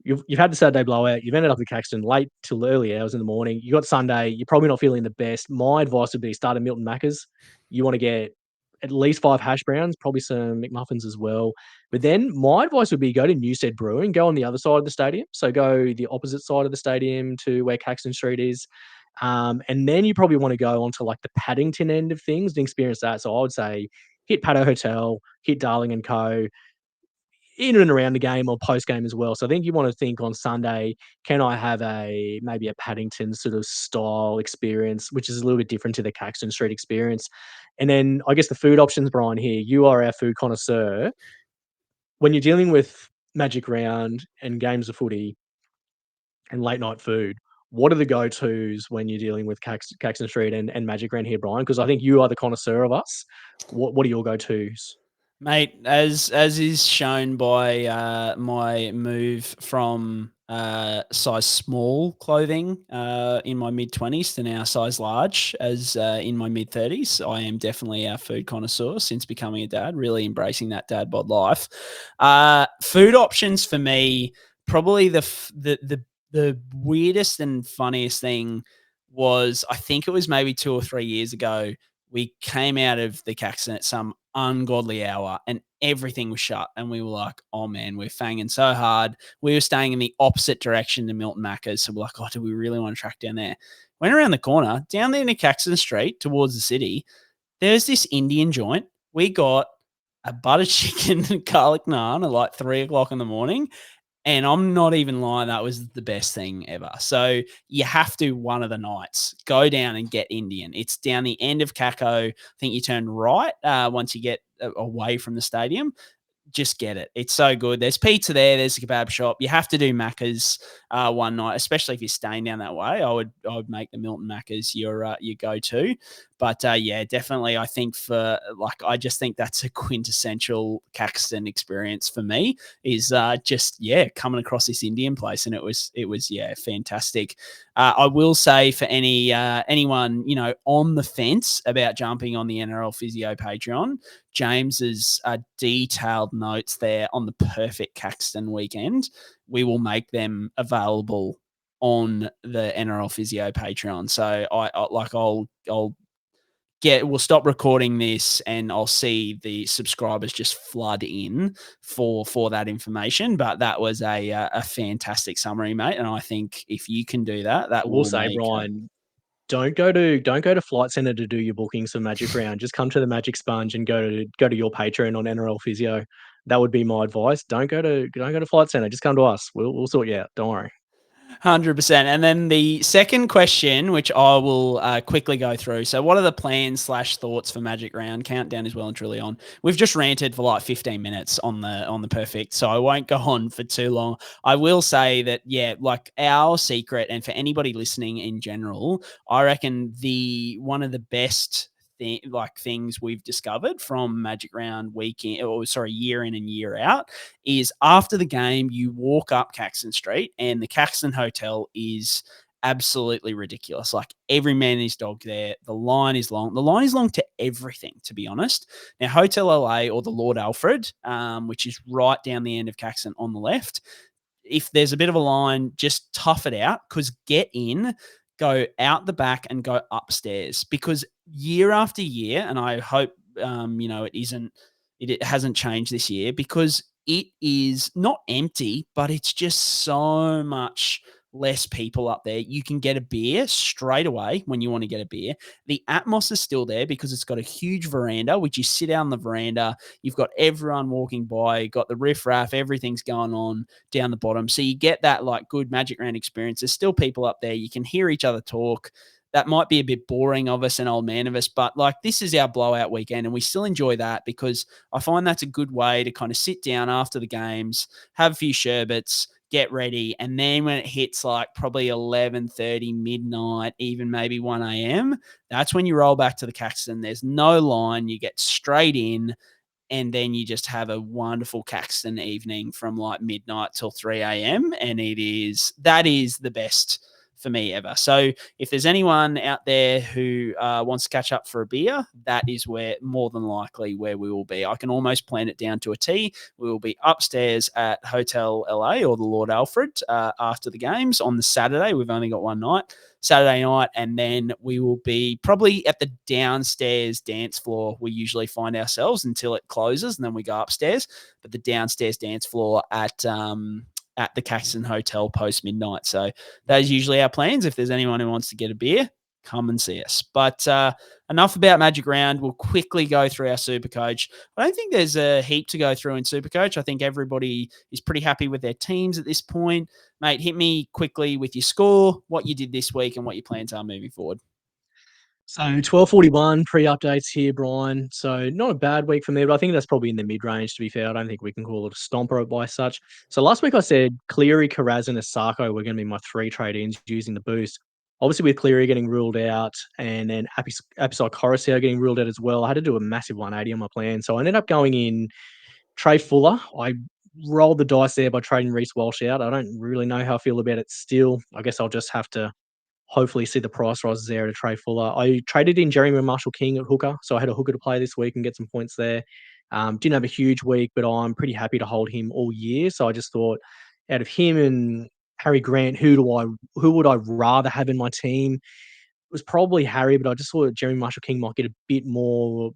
You've had the Saturday blowout. You've ended up at Caxton late till early hours in the morning. You got Sunday. You're probably not feeling the best. My advice would be start at Milton Macca's. You want to get at least 5 hash browns, probably some McMuffins as well. But then my advice would be go to Newstead Brewing, go on the other side of the stadium. So go the opposite side of the stadium to where Caxton Street is. And then you probably want to go onto like the Paddington end of things and experience that. So I would say hit Paddo Hotel, hit Darling and Co. in and around the game or post game as well. So I think you want to think on Sunday, can I have maybe a Paddington sort of style experience, which is a little bit different to the Caxton Street experience. And then I guess the food options, Brien, here, you are our food connoisseur. When you're dealing with Magic Round and games of footy and late night food, what are the go-tos when you're dealing with Caxton Street and Magic Round here, Brien? Because I think you are the connoisseur of us. What are your go-tos? Mate, as is shown by my move from size small clothing in my mid-20s to now size large as in my mid-30s, I am definitely a food connoisseur since becoming a dad, really embracing that dad bod life. Food options for me, probably the weirdest and funniest thing was, I think it was maybe 2 or 3 years ago, we came out of the Caxton at some ungodly hour and everything was shut. And we were like, oh man, we're fanging so hard. We were staying in the opposite direction to Milton Macca's. So we're like, oh, do we really want to track down there? Went around the corner, down there in Caxton Street towards the city. There's this Indian joint. We got a butter chicken and garlic naan at like 3 o'clock in the morning. And I'm not even lying, that was the best thing ever. So you have to, one of the nights, go down and get Indian. It's down the end of Caco. I think you turn right once you get away from the stadium. Just get it. It's so good. There's pizza there. There's a kebab shop. You have to do Macca's one night, especially if you're staying down that way. I would make the Milton Macca's your go-to. But yeah, definitely. I think I just think that's a quintessential Caxton experience for me. Is just coming across this Indian place, and it was fantastic. I will say for anyone on the fence about jumping on the NRL Physio Patreon, James's detailed notes there on the perfect Caxton weekend. We will make them available on the NRL Physio Patreon. So we'll stop recording this and I'll see the subscribers just flood in for that information. But that was a fantastic summary, mate. And I think if you can do that will say, Ryan, don't go to Flight Centre to do your bookings for Magic Round. Just come to the Magic Sponge and go to your Patreon on NRL Physio. That would be my advice. Don't go to Flight Centre. Just come to us. We'll sort you out. Don't worry. 100%. And then the second question, which I will quickly go through. So what are the plans / thoughts for Magic Round? Countdown is well and truly on. We've just ranted for like 15 minutes on the perfect, so I won't go on for too long. I will say that, yeah, like our secret, and for anybody listening in general, I reckon one of the best things we've discovered from Magic Round year in and year out, is after the game, you walk up Caxton Street and the Caxton Hotel is absolutely ridiculous. Like every man and his dog there. The line is long. The line is long to everything, to be honest. Now, Hotel LA or the Lord Alfred, which is right down the end of Caxton on the left, if there's a bit of a line, just tough it out, because get in, go out the back and go upstairs, because year after year, and I hope it hasn't changed this year, because it is not empty, but it's just so much less people up there. You can get a beer straight away when you want to get a beer. The atmos is still there because it's got a huge veranda, which you sit down on the veranda. You've got everyone walking by, got the riffraff, everything's going on down the bottom. So you get that like good Magic Round experience. There's still people up there. You can hear each other talk. That might be a bit boring of us and old man of us, but like this is our blowout weekend and we still enjoy that, because I find that's a good way to kind of sit down after the games, have a few sherbets, get ready. And then when it hits like probably 11:30, midnight, even maybe 1 a.m., that's when you roll back to the Caxton. There's no line. You get straight in, and then you just have a wonderful Caxton evening from like midnight till 3 a.m. And that is the best for me ever. So if there's anyone out there who wants to catch up for a beer, that is more than likely where we will be. I can almost plan it down to a T. We will be upstairs at Hotel LA or the Lord Alfred after the games on the Saturday. We've only got one night, Saturday night, and then we will be probably at the downstairs dance floor. We usually find ourselves until it closes, and then we go upstairs. But the downstairs dance floor at the Caxton Hotel post midnight. So that is usually our plans. If there's anyone who wants to get a beer, come and see us. But enough about Magic Round. We'll quickly go through our SuperCoach. I don't think there's a heap to go through in SuperCoach. I think everybody is pretty happy with their teams at this point. Mate, hit me quickly with your score, what you did this week, and what your plans are moving forward. So 12:41 pre-updates here, Brien. So not a bad week for me, but I think that's probably in the mid-range, to be fair. I don't think we can call it a stomper by such. So last week I said Cleary, Karaz, and Asako were going to be my 3 trade-ins using the boost. Obviously with Cleary getting ruled out and then Apisai Coruscant getting ruled out as well, I had to do a massive 180 on my plan. So I ended up going in Trey Fuller. I rolled the dice there by trading Reece Walsh out. I don't really know how I feel about it still. I guess I'll just have to hopefully see the price rises there to Trey Fuller. I traded in Jeremy Marshall King at hooker, so I had a hooker to play this week and get some points there. Didn't have a huge week, but I'm pretty happy to hold him all year. So I just thought, out of him and Harry Grant, who would I rather have in my team? It was probably Harry, but I just thought Jeremy Marshall King might get a bit more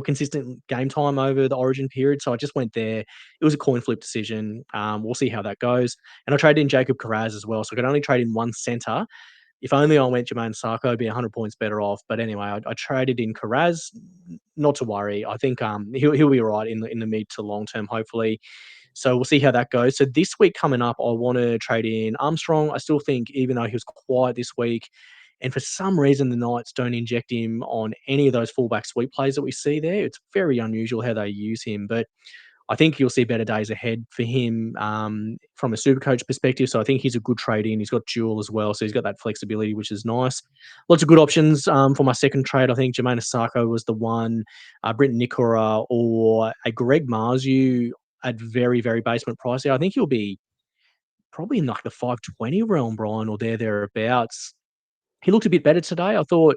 consistent game time over the Origin period. So I just went there. It was a coin flip decision. We'll see how that goes. And I traded in Jacob Karaz as well, so I could only trade in one centre. If only I went Jermaine Sarko, I'd be 100 points better off. But anyway, I traded in Karaz. Not to worry. I think he'll be all right in the mid to long term, hopefully. So we'll see how that goes. So this week coming up, I want to trade in Armstrong. I still think, even though he was quiet this week, and for some reason the Knights don't inject him on any of those fullback sweep plays that we see there. It's very unusual how they use him. But I think you'll see better days ahead for him from a SuperCoach perspective. So I think he's a good trade-in. He's got dual as well, so he's got that flexibility, which is nice. Lots of good options for my second trade. I think Jermaine Asako was the one, Britton Nikora or a Greg Marzu at very, very basement price. I think he'll be probably in like the 520 realm, Brien, or thereabouts. He looked a bit better today. I thought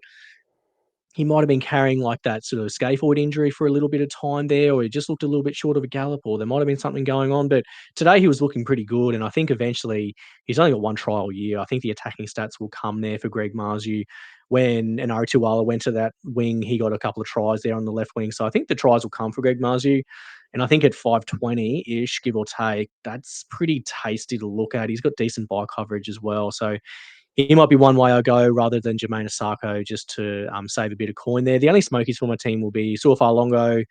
he might have been carrying like that sort of scaphoid injury for a little bit of time there, or he just looked a little bit short of a gallop, or there might have been something going on. But today he was looking pretty good, and I think eventually he's only got one trial year. I think the attacking stats will come there for Greg Marzu. When Enari Tuwala went to that wing, he got a couple of tries there on the left wing. So I think the tries will come for Greg Marzu. And I think at 520-ish, give or take, that's pretty tasty to look at. He's got decent buy coverage as well. So he might be one way I go rather than Jermaine Asako, just to save a bit of coin there. The only smokies for my team will be Suafar Longo,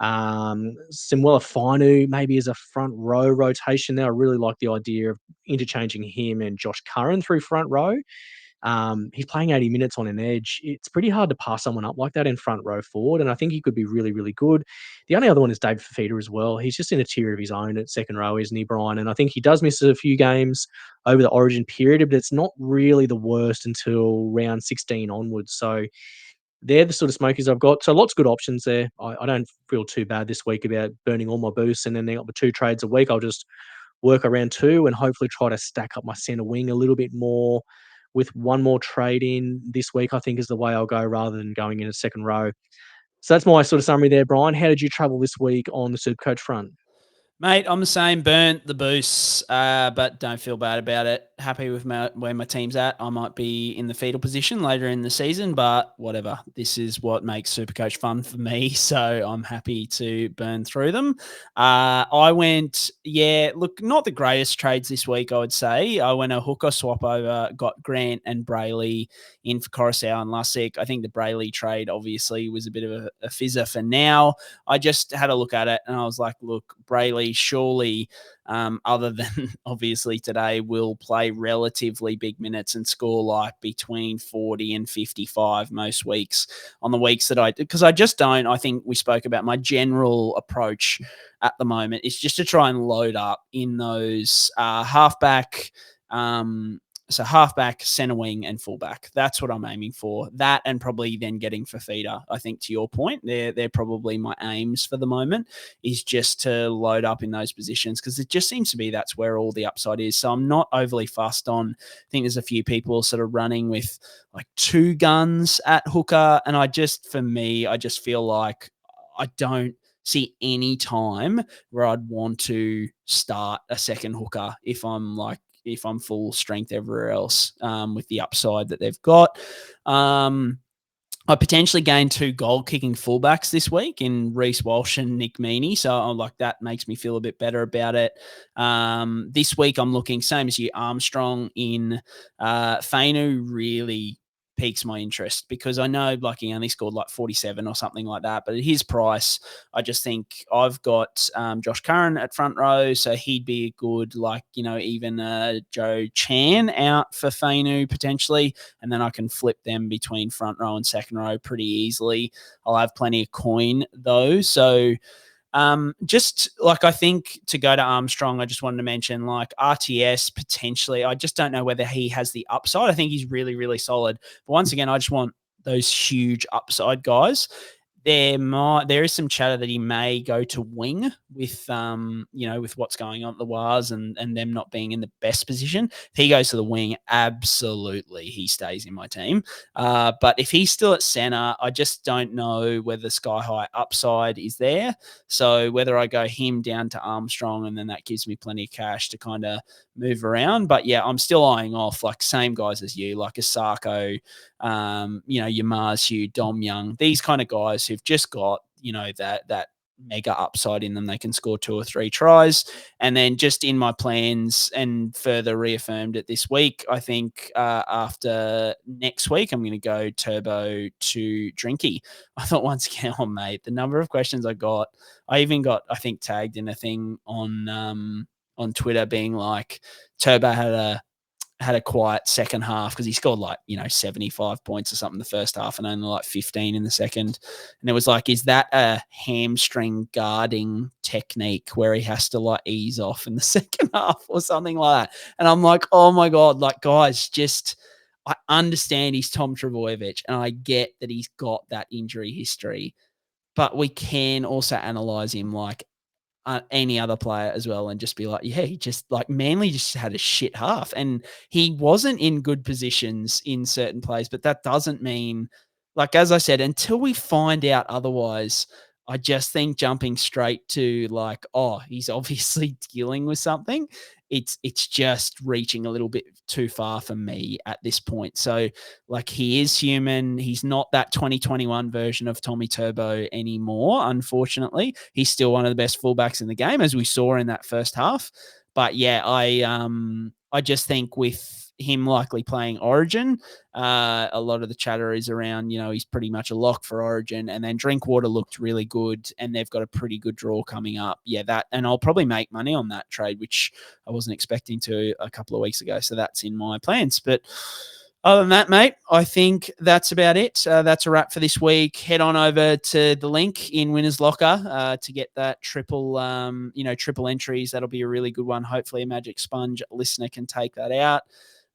Simuela Fainu maybe as a front row rotation there. I really like the idea of interchanging him and Josh Curran through front row. He's playing 80 minutes on an edge. It's pretty hard to pass someone up like that in front row forward, and I think he could be really, really good. The only other one is David Fifita as well. He's just in a tier of his own at second row, isn't he, Brien? And I think he does miss a few games over the Origin period, but it's not really the worst until round 16 onwards. So they're the sort of smokies I've got. So lots of good options there. I don't feel too bad this week about burning all my boosts, and then they got the 2 trades a week. I'll just work around 2 and hopefully try to stack up my centre wing a little bit more with 1 more trade in this week, I think is the way I'll go rather than going in a second row. So that's my sort of summary there, Brien. How did you travel this week on the SuperCoach front? Mate, I'm the same. Burnt the boosts, but don't feel bad about it. Happy with where my team's at. I might be in the fetal position later in the season, but whatever. This is what makes SuperCoach fun for me, so I'm happy to burn through them. I went, look, not the greatest trades this week, I would say. I went a hooker swap over, got Grant and Brayley in for Coruscant and Lussick. I think the Brayley trade obviously was a bit of a fizzer for now. I just had a look at it and I was like, look, Brayley surely, other than obviously today, will play relatively big minutes and score like between 40 and 55 most weeks on the weeks that because I just don't, I think we spoke about my general approach at the moment is just to try and load up in those halfback, so halfback, centre wing, and fullback. That's what I'm aiming for. That and probably then getting Fifita. I think to your point, they're probably my aims for the moment is just to load up in those positions because it just seems to be that's where all the upside is. So I'm not overly fussed on. I think there's a few people sort of running with like 2 guns at hooker, and I just feel like I don't see any time where I'd want to start a second hooker if I'm full strength everywhere else with the upside that they've got. I potentially gained 2 goal-kicking fullbacks this week in Reece Walsh and Nick Meaney, so that makes me feel a bit better about it. This week I'm looking, same as you, Armstrong in Fainu really piques my interest because I know he only scored 47 or something like that, but at his price, I just think I've got Josh Curran at front row, so he'd be a good even Joe Chan out for Fainu potentially, and then I can flip them between front row and second row pretty easily. I'll have plenty of coin though, so I think to go to Armstrong, I just wanted to mention RTS potentially. I just don't know whether he has the upside. I think he's really, really solid. But once again, I just want those huge upside guys. There is some chatter that he may go to wing with with what's going on at the Wars and them not being in the best position. If he goes to the wing, absolutely he stays in my team. But if he's still at center, I just don't know whether sky high upside is there. So whether I go him down to Armstrong and then that gives me plenty of cash to kind of move around. But yeah, I'm still eyeing off same guys as you, like Asako, your Marsu, Dom Young, these kind of guys who've just got, that mega upside in them. They can score 2 or 3 tries. And then just in my plans and further reaffirmed it this week, I think after next week, I'm going to go turbo to Drinky. I thought once again, mate, the number of questions I even got, I think, tagged in a thing on Twitter being like, Turbo had a quiet second half because he scored 75 points or something the first half and only 15 in the second. And it was is that a hamstring guarding technique where he has to ease off in the second half or something like that? And I'm like, oh my God, guys, I understand he's Tom Trbojevic and I get that he's got that injury history, but we can also analyze him any other player as well and just be he just Manly just had a shit half and he wasn't in good positions in certain plays, but that doesn't mean as I said, until we find out otherwise, I just think jumping straight to he's obviously dealing with something. It's just reaching a little bit too far for me at this point. So he is human. He's not that 2021 version of Tommy Turbo anymore. Unfortunately, he's still one of the best fullbacks in the game, as we saw in that first half. But yeah, I just think with him likely playing Origin. A lot of the chatter is around, he's pretty much a lock for Origin. And then Drinkwater looked really good, and they've got a pretty good draw coming up. Yeah, and I'll probably make money on that trade, which I wasn't expecting to a couple of weeks ago. So that's in my plans. But other than that, mate, I think that's about it. That's a wrap for this week. Head on over to the link in Winner's Locker to get that triple entries. That'll be a really good one. Hopefully a Magic Sponge listener can take that out.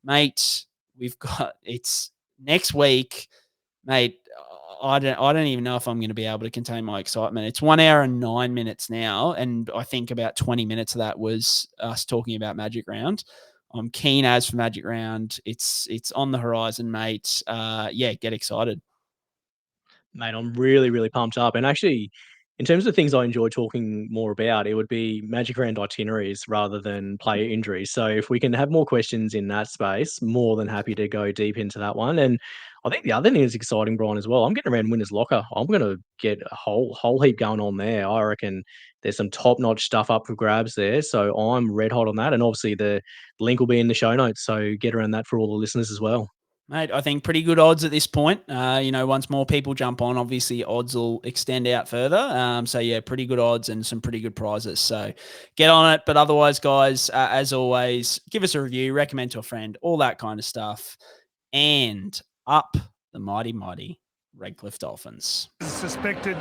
Mate, it's next week, mate. I don't even know if I'm going to be able to contain my excitement. It's 1 hour and 9 minutes now, and I think about 20 minutes of that was us talking about Magic Round. I'm keen as for Magic Round. It's on the horizon, mate. Get excited. Mate, I'm really, really pumped up. And actually, in terms of things I enjoy talking more about, it would be Magic Round itineraries rather than player injuries. So if we can have more questions in that space, more than happy to go deep into that one. And I think the other thing that's exciting, Brian, as well, I'm getting around Winner's Locker. I'm going to get a whole heap going on there. I reckon there's some top-notch stuff up for grabs there. So I'm red hot on that. And obviously the link will be in the show notes. So get around that for all the listeners as well. Mate, I think pretty good odds at this point. Once more people jump on, obviously odds will extend out further. Pretty good odds and some pretty good prizes. So get on it. But otherwise, guys, as always, give us a review, recommend to a friend, all that kind of stuff. And up the mighty Redcliffe Dolphins. Suspected